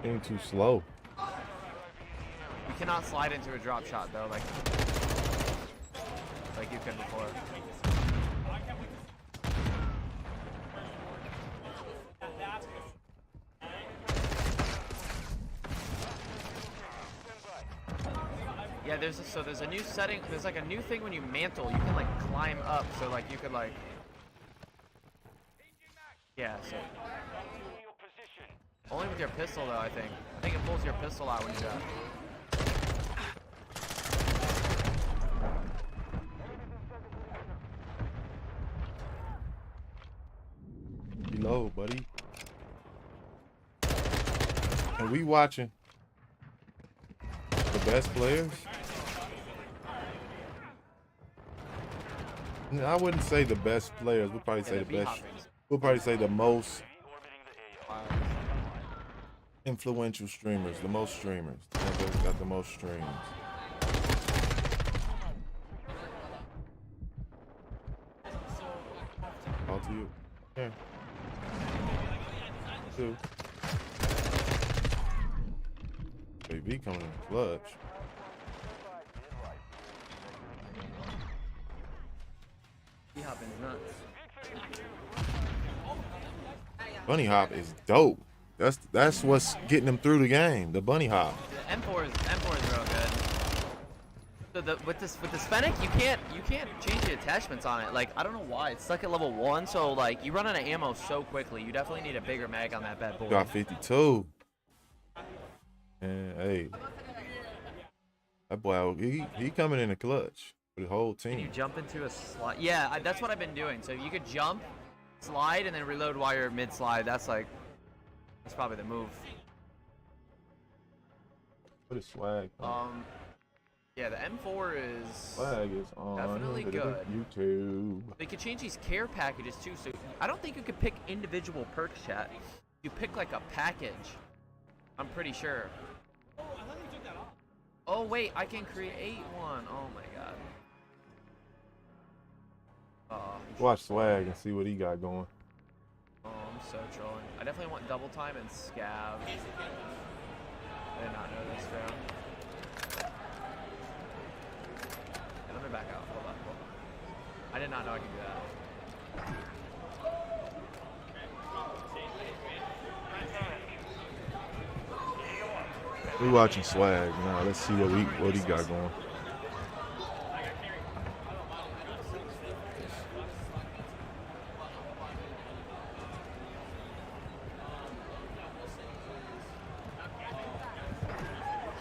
Being too slow. You cannot slide into a drop shot though, like you could before. Yeah, there's a new setting. There's like a new thing when you mantle. You can like climb up, so like you could like. Yeah. So. Only with your pistol though, I think. I think it pulls your pistol out when you do that. Below, buddy. And we watching the best players. No, I wouldn't say the best players. We'll probably say the best. We'll probably say the most influential streamers, the most streamers. They've got the most streams. All to you. Here. Two. Baby coming in clutch. Bunny hop is dope. That's what's getting them through the game. The bunny hop. The M4 is real good. So with this Fennec, you can't change the attachments on it. Like I don't know why it's stuck at level 1. So like you run out of ammo so quickly. You definitely need a bigger mag on that bad boy. Got 52. And hey, that boy, he coming in the clutch for the whole team. Can you jump into a slide? Yeah, that's what I've been doing. So you could jump, slide, and then reload while you're mid slide. That's probably the move. What a swag. Yeah, the M4 is Flag is on. definitely good. YouTube. They could change these care packages too, so I don't think you could pick individual perks, chat. You pick like a package. I'm pretty sure. Oh, I thought you took that off. Oh wait, I can create one. Oh my god. Watch Swag and see what he got going. Oh, I'm so trolling. I definitely want double time and scav. I did not know this, bro. Okay, let me back out. Hold on. I did not know I could do that. We watching Swag now. Let's see what he got going.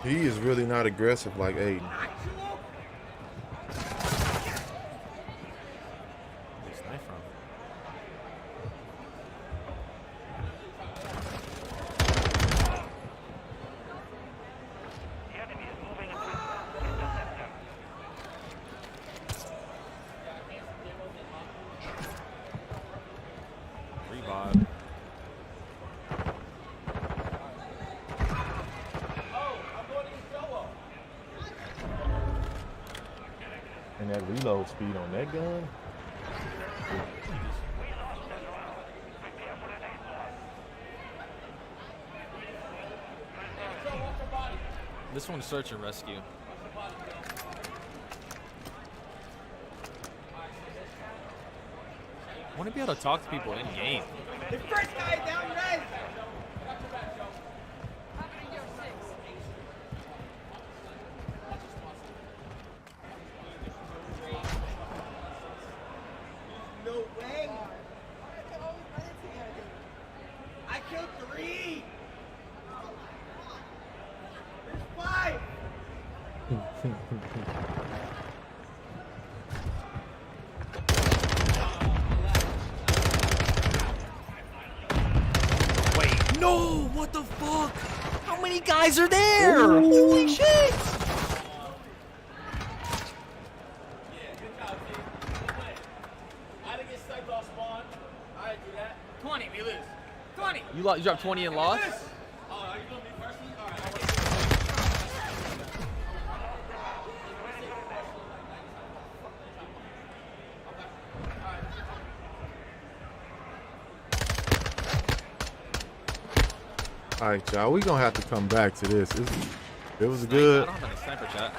He is really not aggressive like Aiden. Where's knife from? Revive. And that reload speed on that gun. This one's search and rescue. I want to be able to talk to people in game. The first guy down red. No way. I killed 3. There's 5. Wait, no! What the fuck? How many guys are there? Holy shit! I didn't get sniped off spawn. I didn't do that. 20, we lose. 20. You dropped 20 and lost? Oh, are you going to be personally? All right. All right, y'all. We gonna have to come back to this. It was good. I don't have any sniper chat.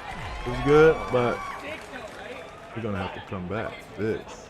It was good, but we're gonna have to come back to this.